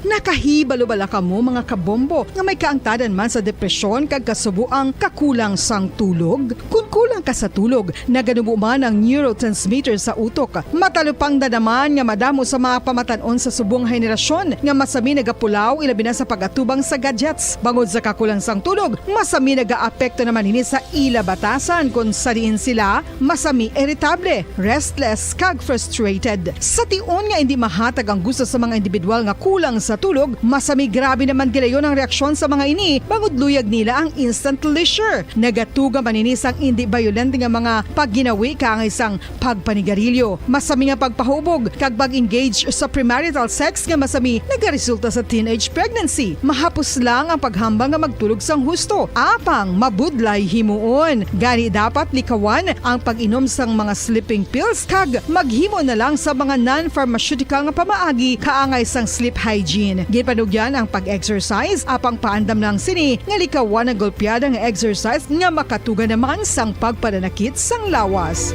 Nakahibalo-bala ka mo mga kabombo nga may kaangtadan man sa depresyon kag kasubuang kakulang sang tulog. Kung kulang ka sa tulog, naganubo man ang neurotransmitter sa utok. Matalupang dadaman nga madamo sa mga pamatanon sa subong henerasyon nga masami nagapulaw ilabi na sa pagatubang sa gadgets. Bangod sa kakulang sang tulog, masami nagaapekto naman ini sa ila batasan kung sa diin sila masami irritable, restless kag frustrated. Sa tion nga hindi mahatag ang gusto sa mga individual nga kulang sa tulog, masami grabe naman gilayon ang reaksyon sa mga ini bangod luyag nila ang instant leisure. Nagatuga man ini sang hindi violent nga mga pagginawi kaangay sang pagpanigarilyo. Masami nga pagpahubog kag pag-engage sa premarital sex nga masami nagaresulta sa teenage pregnancy. Mahapos lang ang paghambang nga magtulog sang husto. Apang mabudlay himuon. Gani dapat likawan ang pag-inom sang mga sleeping pills kag maghimo na lang sa mga non-pharmaceutical nga pamaagi kaangay sang sleep hygiene. Gipanugyan ang pag-exercise apang paandam ng sini nga likawan ang golpeada nga exercise nga makatuga naman sang pagpananakit sang lawas.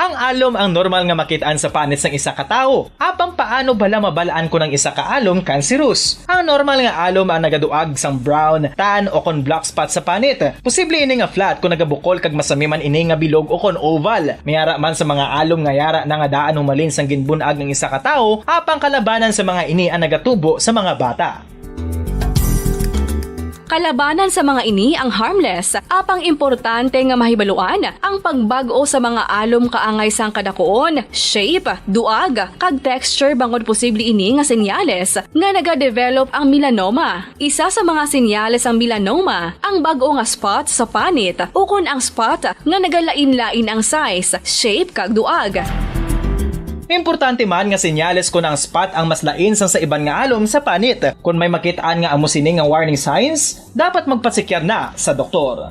Ang alom ang normal nga makitaan sa panit sang isa ka tawo. Apang paano bala mabalaan ko ng isa ka alom cancerous? Ang normal nga alom ang nagaduag sang brown, tan o kon black spot sa panit. Posible ini nga flat kung nagabukol kag masami man ini nga bilog o kon oval. Mayara man sa mga alom nga yara na nga daan humalin sang ginbunag ng isa ka tawo, apang kalabanan sa mga ini ang nagatubo sa mga bata. Kalabanan sa mga ini ang harmless, apang importante nga mahibaluan ang pagbag-o sa mga alom kaangay sang kadakuon, shape, duag, kag texture bangod posible ini nga senyales nga nagadevelop ang melanoma. Isa sa mga senyales ang melanoma, ang bag-o nga spot sa panit o kun ang spot nga nagalain-lain ang size, shape kag duag. Importante man nga senyales kung ang spot ang mas lain sang sa iban nga alom sa panit. Kung may makitaan nga amo sini nga warning signs, dapat magpasikyar na sa doktor.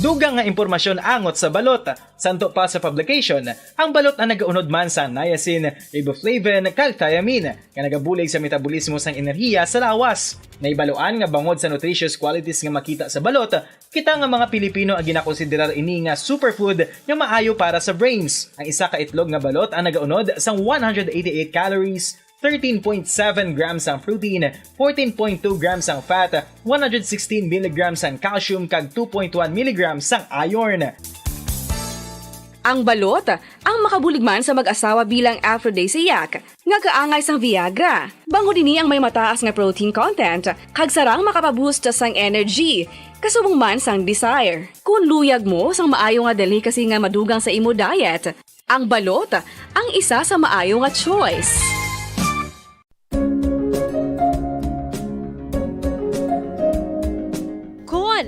Dugang nga impormasyon angot sa balot. Santo pa sa publication, ang balot ang nagaunod man sa niacin, riboflavin, kag thiamine, nga nagabulig sa metabolismo sang enerhiya sa lawas. Naibaluan nga bangod sa nutritious qualities nga makita sa balot, kita nga mga Pilipino ang ginakonsiderar ini nga superfood nga maayo para sa brains. Ang isa ka itlog nga balot ang nagaunod sang 188 calories, 13.7 grams ang protein, 14.2 grams ang fat, 116 mg ang calcium kag 2.1 mg ang iron. Ang balot ang makabulig man sa mag-asawa bilang aphrodisiac nga kaangay sang Viagra. Bangod ini ang may mataas nga protein content kag sarang makapaboost sang energy. Kasubong man sang desire. Kung luyag mo sang maayo nga delicacy nga madugang sa imo diet, ang balot ang isa sa maayo nga choice.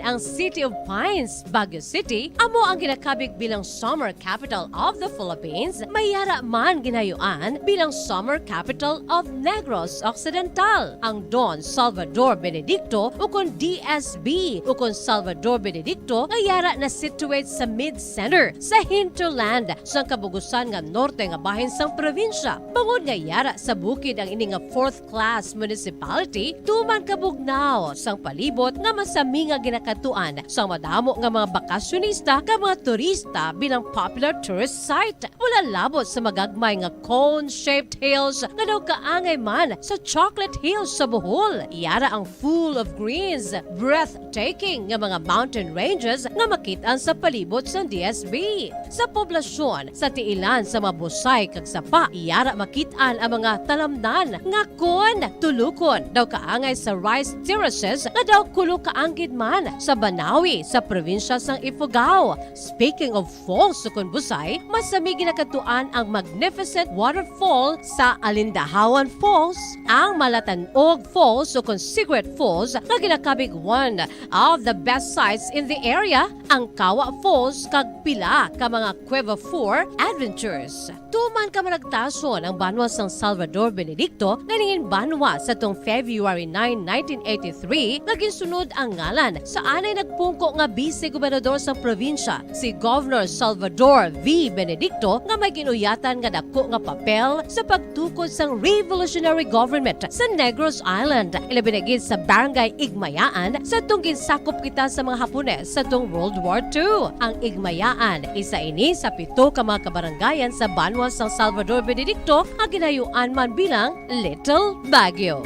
Ang City of Pines, Baguio City, amo ang ginakabig bilang summer capital of the Philippines, mayara man ginayuan bilang summer capital of Negros Occidental. Ang Don Salvador Benedicto ukon DSB ukon Salvador Benedicto ngayara na situate sa mid-center sa hinterland sa kabugusan nga norte nga bahin sang probinsya. Bangod ngayara sa bukid ang ini nga fourth-class municipality, tuman kabugnaw sang palibot nga masami nga ginakatuan sa madamo nga mga bakasyonista ka mga turista bilang popular tourist site. Wala labot sa magagmay nga cone-shaped hills nga daw kaangay man sa Chocolate Hills sa Bohol. Iyara ang full of greens, breathtaking nga mga mountain ranges nga makitaan sa palibot sa DSB. Sa poblasyon, sa tiilan sa mabusay kag sapa, iyara makitaan ang mga talamnan nga kon tulukon daw kaangay sa rice terraces nga daw kulo kaanggid man sa Banawi sa probinsya sang Ifugao. Speaking of falls sa Busay, masami ginakatuan ang magnificent waterfall sa Alindahawan Falls, ang Malatanog Falls o Secret Falls na ginakabig one of the best sites in the area, ang Kawa Falls kag pila ka mga Cueva 4 adventures. Tuman ka managtason ang banwa sang Salvador Benedicto na ningin banwa sa tong February 9, 1983 naging sunod ang ngalan sa anay nagpungko nga vice-gobernador sa probinsya, si Governor Salvador V. Benedicto nga may ginuyatan nga dako nga papel sa pagtukod sang revolutionary government sa Negros Island. Ilabinagid sa Barangay Igmayaan sa tong ginsakop kita sa mga Hapones sa tong World War II. Ang Igmayaan, isa ini sa 7 ka mga kabarangayan sa banwa sang Salvador Benedicto ang ginayuan man bilang Little Baguio.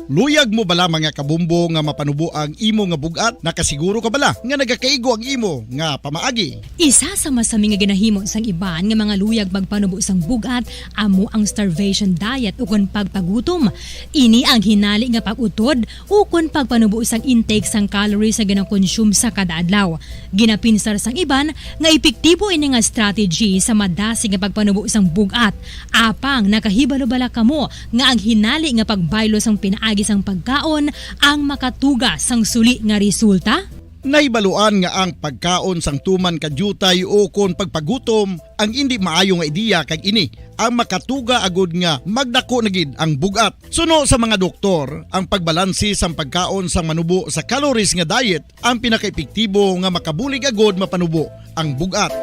Luyag mo bala mga kabumbo nga mapanubo ang imo nga bugat? Nakasiguro ka bala nga nagakaigo ang imo nga pamaagi? Isa sa masami nga ginahimo sang iban nga mga luyag magpanubo sang bugat amo ang starvation diet ukon pagpagutom. Ini ang hinali nga pag-utod ukon pagpanubo sang intake sang calories sa ginakonsume sa kada adlaw. Ginapinsar sang iban nga epektibo ini nga strategy sa madasi nga pagpanubo sang bugat. Apang nakahibalo bala kamo nga ang hinali nga pagbaylo sang pinaagi sang pagkaon ang makatuga sang suli nga resulta? Naibaluan nga ang pagkaon sang tuman kadyutay o kon pagpagutom ang hindi maayo nga ideya kag ini ang makatuga agud nga magdako na gid ang bugat. Suno sa mga doktor, ang pagbalansi sang pagkaon sang manubo sa calories nga diet ang pinakaepektibo nga makabulig agud mapanubo ang bugat.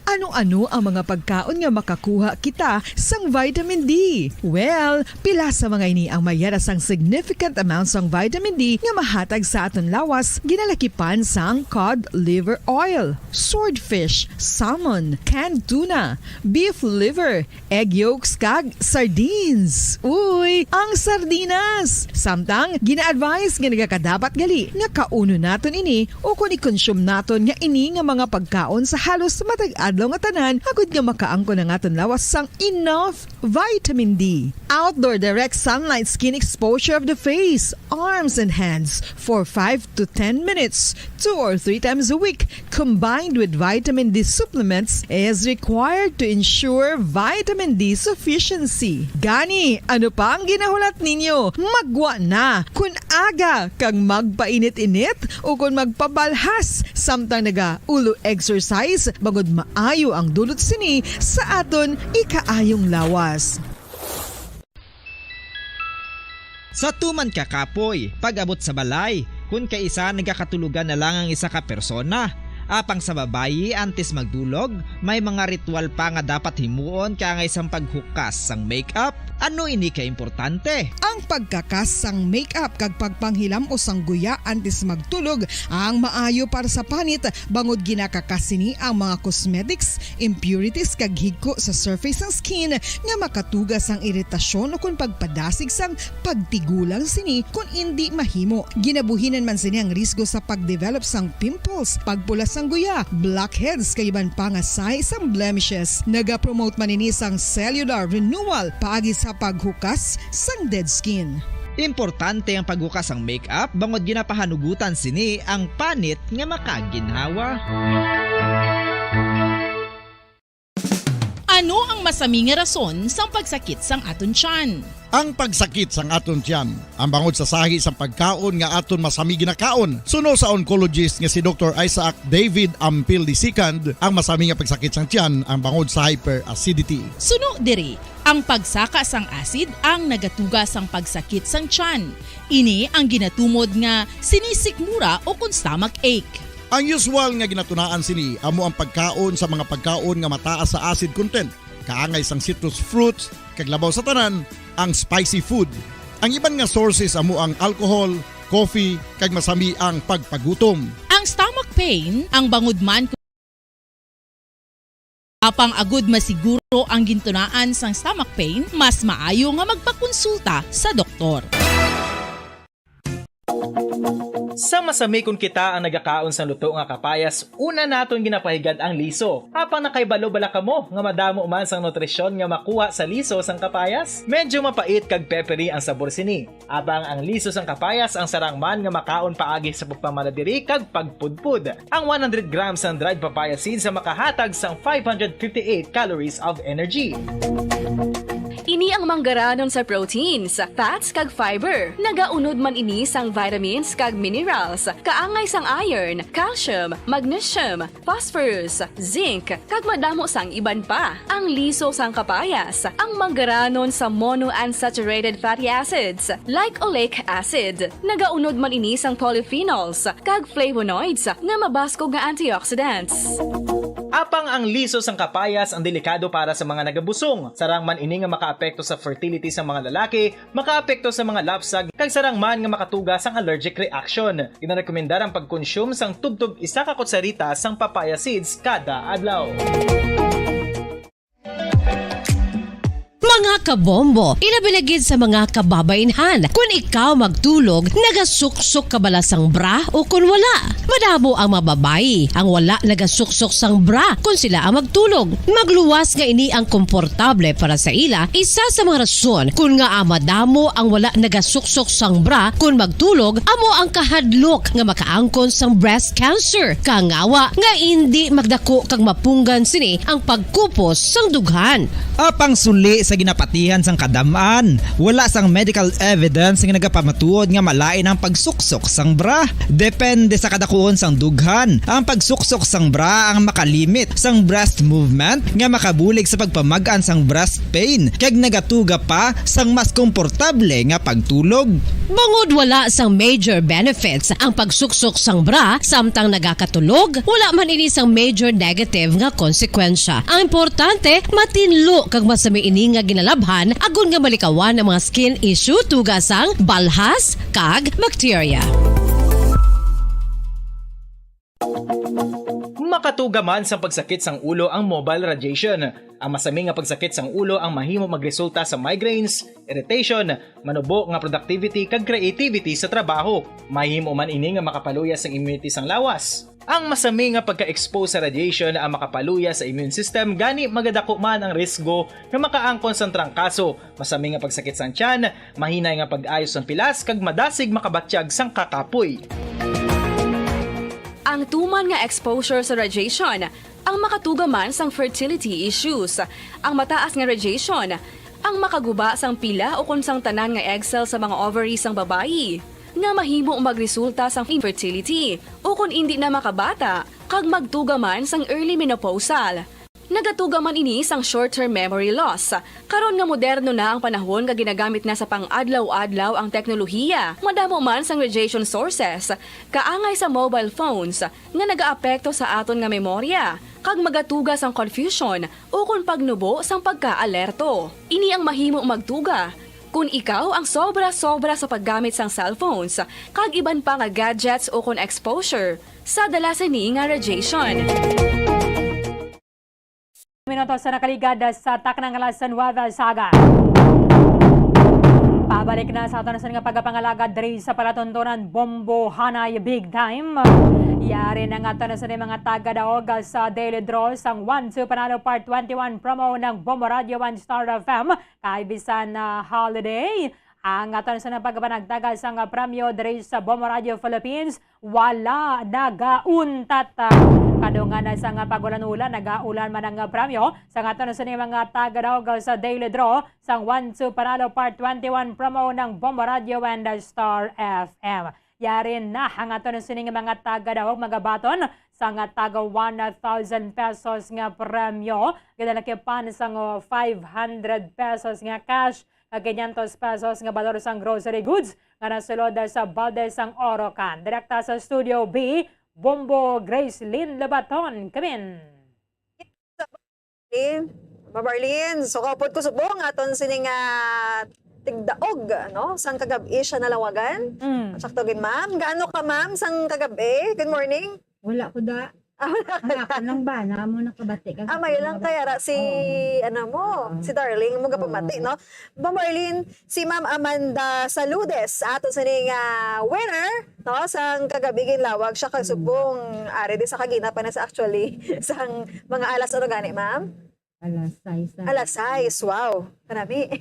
Ano Ano ang mga pagkaon nga makakuha kita sang vitamin D? Well, pila sa mga ini ang mayara sang significant amounts sang vitamin D nga mahatag sa aton lawas ginalakipan sang cod liver oil, swordfish, salmon, canned tuna, beef liver, egg yolks kag sardines. Uy, ang sardinas! Samtang gina-advise nga nagakadapat gali nga kauno naton ini o kung i-consume naton nga ini nga mga pagkaon sa halos matag adlaw nga tanan agud nga makaangko na naton lawas sang enough vitamin D. Outdoor direct sunlight skin exposure of the face, arms and hands for 5 to 10 minutes 2 or 3 times a week combined with vitamin D supplements is required to ensure vitamin D sufficiency. Gani, ano pa ang ginahulat ninyo? Magwa na kun aga kang magpainit-init o kung magpabalhas samtang naga ulo exercise bagod maayo ang dulot sini sa aton ikaayong lawas. Sa tuman ka kapoy, pag-abot sa balay, kung kaisa nagkakatulugan na lang ang isa ka persona. Apang sa babayi antes magdulog, may mga ritual pa nga dapat himuon kaya nga isang paghukas sang makeup. Ano ini ka importante? Ang pagkakas sang makeup kag pagpanghilam o sang guya antes magtulog ang maayo para sa panit bangod ginakakas sini ang mga cosmetics, impurities kag higko sa surface ng skin nga makatugas ang iritasyon o kung pagpadasig sang pagtigulang sini kung hindi mahimo. Ginabuhinan man sini ang risgo sa pagdevelop sang pimples, pagpula sang guya, blackheads kay iban pa nga size sang blemishes. Naga-promote man ini sang cellular renewal paagi sa paghukas sang dead skin. Importante ang paghukas ang makeup bangod ginapahanugutan sini ang panit nga makaginhawa. Ano ang masaming rason sa pagsakit sang aton tiyan? Ang pagsakit sang aton tiyan, ang bangod sa sahi sang pagkaon nga aton masami ginakaon. Suno sa oncologist nga si Dr. Isaac David Ampil II, ang masami nga pagsakit sang tiyan ang bangod sa hyperacidity. Suno diri, ang pagsaka sang acid ang nagatuga sang pagsakit sang tiyan. Ini ang ginatumod nga sinisikmura o kung stomach ache. Ang usual nga ginatunaan sini amo ang pagkaon sa mga pagkaon nga mataas sa acid content, kaangay sang citrus fruits, kag labaw sa tanan ang spicy food. Ang iban nga sources amo ang alcohol, coffee, kag masami ang pagpagutom. Ang stomach pain ang bangod man apang agud masiguro ang gintunaan sang stomach pain, mas maayo nga magpakonsulta sa doktor. Sa masami kung kita ang nagakaon sa luto nga kapayas, una naton ginapahigad ang liso. Apang nakaibalo bala kamo nga madamo man sang nutrisyon nga makuha sa liso sang kapayas. Medyo mapait kag peppery ang sabor sini. Abang ang liso sang kapayas ang sarang man nga makaon paagi sa pagpamaladiri kag pagpudpud. Ang 100 grams ng dried papaya seeds sa makahatag sang 558 calories of energy. Ini ang manggaranon sa proteins, fats kag fiber. Nagaunod man ini sang vitamins kag minerals, kaangay sang iron, calcium, magnesium, phosphorus, zinc, kag madamo sang iban pa. Ang liso sang kapayas, ang manggaranon sa monounsaturated fatty acids like oleic acid. Nagaunod man ini sang polyphenols kag flavonoids nga mabaskog nga antioxidants. Apang ang liso sang kapayas ang delikado para sa mga nagabusong. Sarang man ini nga makaapekto sa fertility sa mga lalaki, makaapekto sa mga lapsag, kag sarang man nga makatuga sang allergic reaction. Ginarekomendar ang pagkonsume sang tubtub isa ka kutsarita sang papaya seeds kada adlaw. Mga kabombo, inabilagid sa mga kababainhan. Kung ikaw magtulog, nagasuksok ka bala sang bra o kung wala. Madamo ang mababayi ang wala nagasuksok sang bra kung sila ang magtulog. Magluwas nga ini ang komportable para sa ila. Isa sa mga rason kung nga madamo ang wala nagasuksok sang bra kung magtulog, amo ang kahadlok nga makaangkon sang breast cancer. Kangawa nga hindi magdako kag mapunggan sini ang pagkupos sang dughan. Apang suli sa napatihan sang kadamaan. Wala sang medical evidence nga nagapamatuod nga malain ang pagsuksok sang bra. Depende sa kadakuon sang dughan. Ang pagsuksok sang bra ang makalimit sang breast movement nga makabulig sa pagpamagaan sang breast pain kag nagatuga pa sang mas komportable nga pagtulog. Bangod wala sang major benefits ang pagsuksok sang bra samtang nagakatulog, wala man ini sang major negative nga konsekwensya. Ang importante, matinlo kag masami ini nga ginalabhan agon nga malikawan ang mga skin issue tuga sang balhas kag bacteria. Makatuga man sa pagsakit sang ulo ang mobile radiation. Ang masami nga pagsakit sang ulo ang mahimo magresulta sa migraines, irritation, manubo nga productivity kag creativity sa trabaho. Mahimo man ini nga makapaluya sang immunity sang lawas. Ang masami nga pagka-expose sa radiation ang makapaluya sa immune system gani magadako man ang risgo nga makaangkon sang trangkaso, masami nga pagsakit sang tiyan, mahinay nga pag-ayos sang pilas kag madasig makabatsyag sang kakapoy. Ang tuman nga exposure sa radiation, ang makatuga man sang fertility issues, ang mataas nga radiation, ang makaguba sang pila o kung sang tanan nga egg cell sa mga ovaries sang babayi, nga mahimo magresulta sang infertility o kung hindi na makabata, kag magtuga man sang early menopausal. Nagatuga man ini sang short-term memory loss. Karon nga moderno na ang panahon nga ginagamit na sa pang-adlaw-adlaw ang teknolohiya. Madamo man sang radiation sources, kaangay sa mobile phones nga nagaapekto sa aton nga memorya, kag magatuga sang confusion o kung pagnubo sang pagka-alerto. Ini ang mahimo magtuga kung ikaw ang sobra-sobra sa paggamit sang cellphones, kag iban pa nga gadgets o kung exposure sa dalasan ni nga radiation. Minutos sa nakaligada sa taknang alasan Nueva Saga. Pabalik na sa aton nga pagapangalaga diri sa palatuntunan Bombo Hanay Big Time. Yari na nga ito sa mga taga-daog sa Daily Draw sang 1-2 Panalo Part 21 promo ng Bombo Radio 1 Star FM kaibisan na holiday. Ang aton sa pagpanagtaga sa premyo diri sa Bombo Radio Philippines wala nagauntat. Kadungan na sa pagulan-ulan nagaulan man ang premyo sa aton sa mga taga-daog sa Daily Draw sang 1-2 Panalo Part 21 promo ng Bombo Radio and Star FM. Yari na ang aton sa mga taga-daog magabaton sa nga taga 1,000 pesos nga premyo. Gidalakipan sang 500 pesos nga cash kag 500 pesos nga balor sang grocery goods nga nasulod sa balde sang Orocan. Direkta sa Studio B, Bombo Grace Lynn Labaton. Kamin. Babarlin, so kapot ko subong aton sining tigdaog, no? Sang kagabi siya nalawagan. Saktogin, ma'am. Gaano ka, ma'am, sang kagabi? Good morning. Wala ko da. Ako lang ba? Na mo nakabati ka. May lang kaya si, si Darling, mo kapamati, no? Bamarlin, si Ma'am Amanda Saludes, ato sa winner, no? Sang kagabi ginlawag siya kasubong, ari di sa kagina pa na sa actually, sang mga alas ano gani, ma'am? Alas 6, wow. Marami.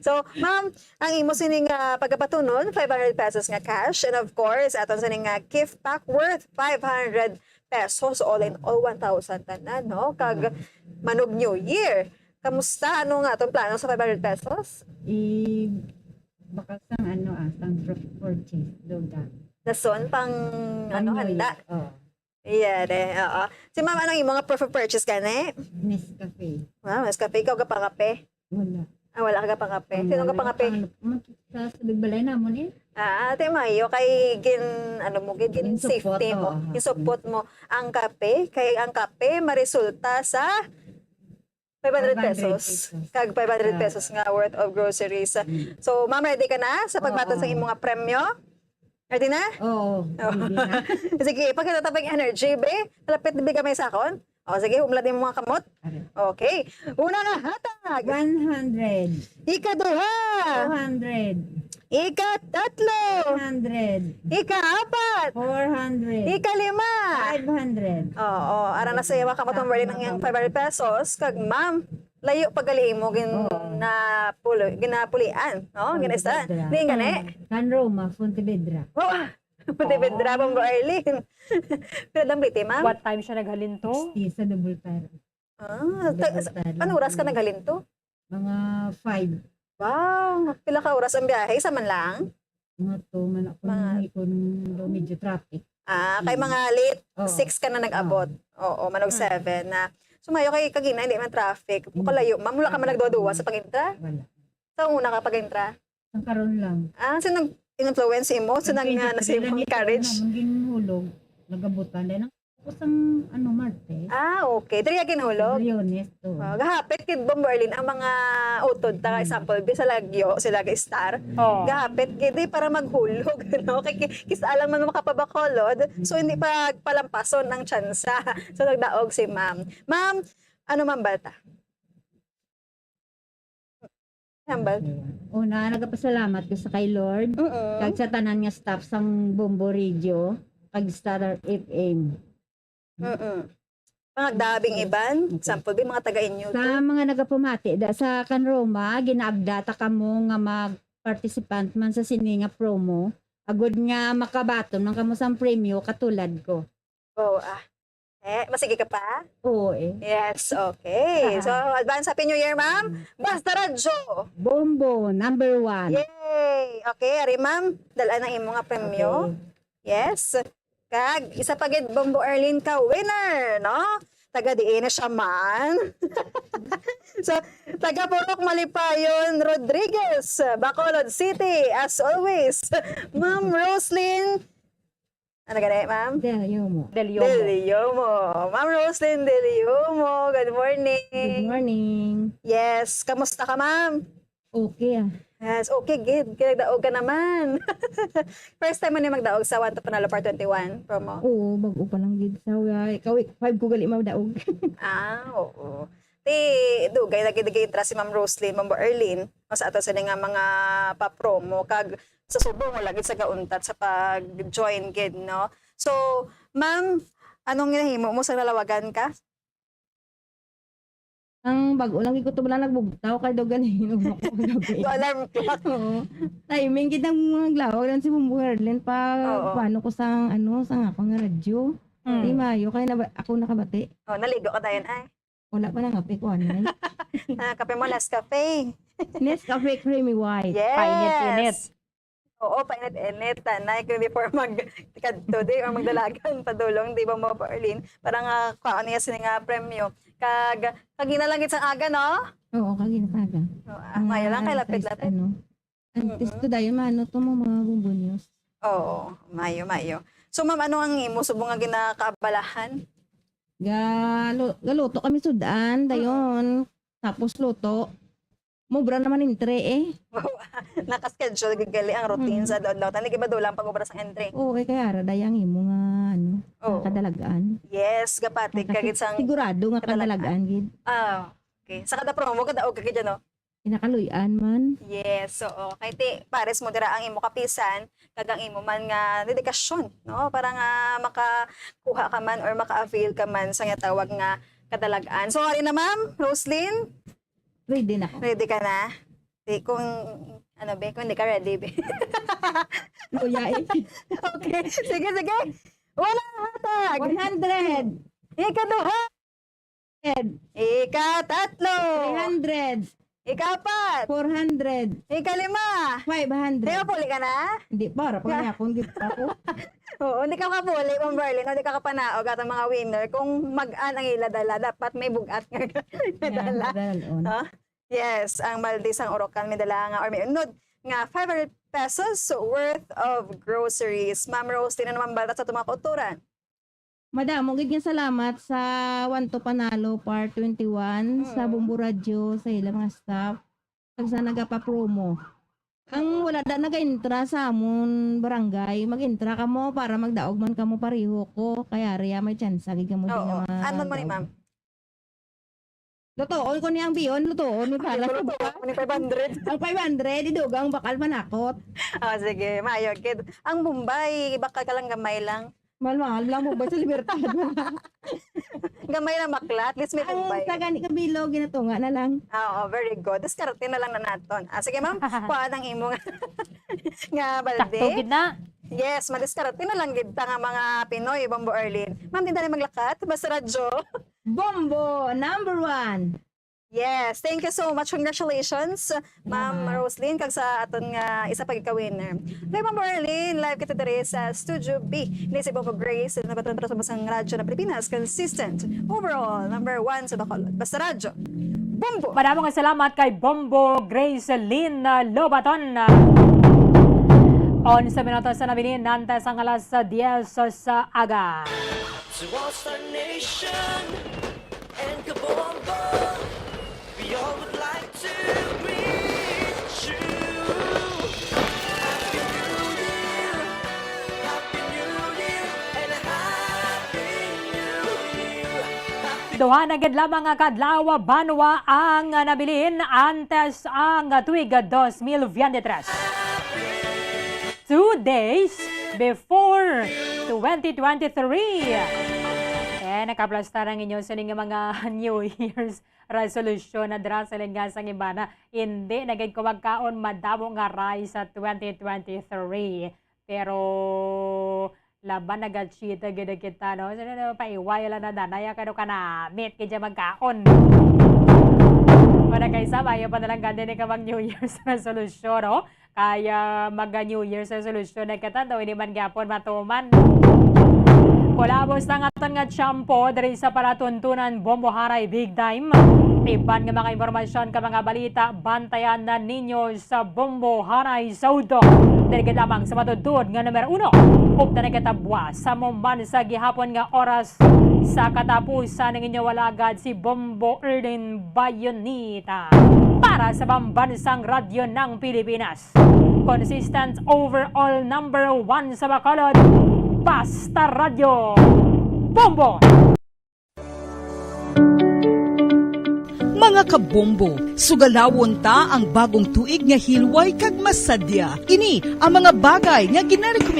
So, ma'am, ang imo sining pagkapatunon, 500 pesos nga cash. And of course, aton sining gift pack worth 500 pesos. All in all, 1,000 tanan, no? Kag Manog New Year. Kamusta? Ano nga itong plano sa 500 pesos? Baka sang sang purchase. Nason, pang handa? Oo. Yeah, oo. Si ma'am, anong yung mga proof of purchase ka na? Nescafe. Nescafe. Ikaw ka pangape? Wala. Wala ka pangape. Sino ka pangape? Sa bigbalay namon Ate Mayo, kay gin safety mo. Yung support mo. Ang kape, marisulta sa 500 pesos. Kag 500 pesos nga worth of groceries. So, ma'am, ready ka na sa pagbaton sa imong premyo? Ready na? Oo. Sige, pagkatatapag energy, be. Malapit na bigay may sakon. Sige, humlad mo mga kamot. Okay. Una na, hatag. 100. Ika-2. 200. Ika-3. 100. Ika-4. 400. Ika-5. 500. Oo. Ara na sa iyo, mga kamot mo ng 500 pesos. Kag, ma'am, layo pagaliin mo ginapulian, no? Ginasta. Di gani? San Roma, Fontevedra. Fontevedra bang bro Arlene. Pero dambriti, ma'am. What time siya naghalinto? Sa double tire. Ano oras ka naghalinto? Mga 5. Wow, pila ka oras ang biyahe? Isa man lang? Mga 2 man ako kung medyo traffic. Kay mga late, Oo. 6 ka na nag-abot. Oo, manog 7 na. Sumayo kay kagina, hindi man traffic. Mukalayo, mamula ka man nagduwa sa pag-intra? Wala. Sa una ka pag-intra? Ang karon lang. Sino nag-influence mo? Sino nag-nasip mo encourage? Nang ginhulog, nagabutan din ako sang Martes. Okay. Diri ginhulog? Briones to. Gahapit kid Bomberlin ang mga utod ta example bi sa Lagyo sila ga star. Gahapit kid para maghulog no kay kisa alam man makapabakolod so hindi pa palampason ng tsansa. So nagdaog si ma'am. Ma'am, ano man bata? Hambal. Una, nagapasalamat ko sa kay Lord. Kag sa tanan nga staff sang Bombo Radio, kag Star FM. Mga dabing iban, example bi mga taga inyo to. Sa mga nagapumati da sa Kanroma, ginaabdata kamo nga mag-participant man sa sini nga promo. Agud nga makabaton ng kamo sang premyo katulad ko. Masige ka pa? Oo Yes, okay. So, advance Happy New Year, ma'am. Basta radyo. Bombo, number 1. Yay! Okay, ari ma'am. Dala na imo nga premyo. Yes. Kag, isa pa gid Bombo Erlin ka winner, no? Taga diin na siya man. So, taga Purok Malipayon Rodriguez, Bacolod City, as always. Ma'am Roslyn. Ano ganun, ma'am? Deliomo. Ma'am Roslyn Deliomo. Good morning. Good morning. Yes. Kamusta ka, ma'am? Okay Yes, okay, good. Kaya nagdaog ka naman. First time mo na magdaog sa One to Panalo Part 21 promo? Oo, bago pa lang gid sa ikaw 5 ko gali magdaog. Oo. Dugay lagi intra si Ma'am Roslyn, Ma'am Erlin, mas ato sa nga mga pa-promo kag sa subong mo lagi sa kauntat sa pag-join gid, no? So, ma'am, anong ginahimo mo sa nalawagan ka? Ang bago lang ko to wala nagbugtaw kay dogan hinom ako gabi. Alarm clock. Timing gid ang mga glawag lang si Bombo Erlin pa paano ko sang sang ako nga radyo. Di mayo kay ako nakabati. Naligo ka dayon ay. Wala pa nang kape ko anay. Kape mo Nescafe. Nescafe creamy white. Yes. Painit-init. Oo, painit-init. Tanay ko before today or magdalagan padulong, di ba mo Erlin? Parang kaano niya sini nga premyo. Kagina lang sa aga, no? Oo, kagina sa aga. Mayo lang kay lapit-lapit. Antes to dayon mano to mo mga Bombo News. Oo, mayo. So ma'am, ano ang imo subong nga ginakaabalahan? Galuto kami sudan dayon. Tapos luto. Mubra naman entre Naka-schedule gigali ang routine sa adlaw. Tani giba dulang pag-obra sa entre. Oo, kaya ara dayang imo nga kadalagaan. Yes, gapatig kagit sang sigurado nga kadalagaan gid. Okay. Sa kada promo kadaog ka gid no? Kinakaluyan man. Yes, oo. Kay ti pares mo dira ang imo kapisan, kag ang imo man nga dedikasyon, no? Para nga makakuha ka man or maka-avail ka man sa nga tawag nga kadalagaan. So, ari na ma'am, Roslyn? Ready na. Ready ka na? Kung kung hindi ka ready, be. Luya Okay, sige. Wala hatag. 100. Ikaduha. Ikatatlo. 300. Ikapat. 400. Ikalima. 500. Di ka puli ka na? Hindi, para pangayakon gid ako. Oo, hindi ka kapuli, Ma'am Berlin, hindi ka kapanaog at ang mga winner. Kung mag-an ang iladala, dapat may bugat nga dala. Yes, ang Maldisang Orocan may dala nga or may unod nga 500 pesos worth of groceries. Ma'am Rose, tinan naman ba sa tumakuturan? Madam, gid nga salamat sa One to Panalo Part 21 sa Bombo Radio sa ilang mga staff kag sa nagapa-promo. Ang wala da naga-intra sa amon barangay, mag-intra ka mo para magdaog man kamo pareho ko kaya riya may chance gid kamo din nga. Ano mo ni ma'am? Lutoon ko niyang biyon, lutoon ni para sa ni 500. Ang 500 idugang bakal manakot. Sige, mayo kid. Ang Bombay, bakal ka lang gamay lang. Mahal lang mo ba sa Libertad? Gamay na makla, at least may Bombay. Ang sagani kabilo ginatunga na lang. Oo, very good. Diskarte na lang na naton. Sige ma'am, kuhaan ang imo nga balde. Takto gid na. Yes, madiskarte na lang gid ta nga mga Pinoy, Bombo Erlin. Ma'am, din dali maglakat, basta radyo. Bombo number 1. Yes, thank you so much. Congratulations, Ma'am Roslyn, kag sa aton nga isa pag ka-winner. Kay Ma'am Marlene, live kita diri sa Studio B. Ni si Bobo Grace, na batang para sa basang radyo na Pilipinas, consistent, overall, number 1 sa Bacolod. Basta radyo. Bombo! Maraming salamat kay Bombo Grace Lynn Lobaton. 11 minutos na nabilin, nantes ang alas 10 sa aga. To all Star Nation and Kabombo, we all would like to greet you. Happy New Year, Happy New Year, and Happy New Year. Duha na gid lamang nga kadlaw banwa ang nabilin antes ang tuig 2023. 2 days before 2023. Nakaplastar ang inyo sa mga New Year's resolution na dira sa lingasang iba na hindi naging kumagkaon madamo nga ray sa 2023. Pero laban nag-cheat agad kita, no? So, paiway lang na danaya ka na meet kaya magkaon. Para kaysa, bayo pa nalang ganda ni ka mag New Year's resolution, no? Kaya mag-New Year's resolution na kita, daw hindi man gapon matuman. Kulabos na nga nga tiyampo dari sa palatuntunan Bombo Haray Big Time. Iban nga mga impormasyon ka mga balita, bantayan na ninyo sa Bombo Haray Saudo. Dali lamang sa matudod nga numero 1. Upta na katabwa sa momban sa gihapon nga oras sa katapusan ng inyo walagad si Bombo Erlin Bayonita. Para sa pambansang radyo ng Pilipinas. Consistent overall number 1 sa Bacolod. Basta Radio Bombo! Mga kabombo, sugalawon ta ang bagong tuig nga hilway kag masadya. Kini ang mga bagay nga ginarekomenda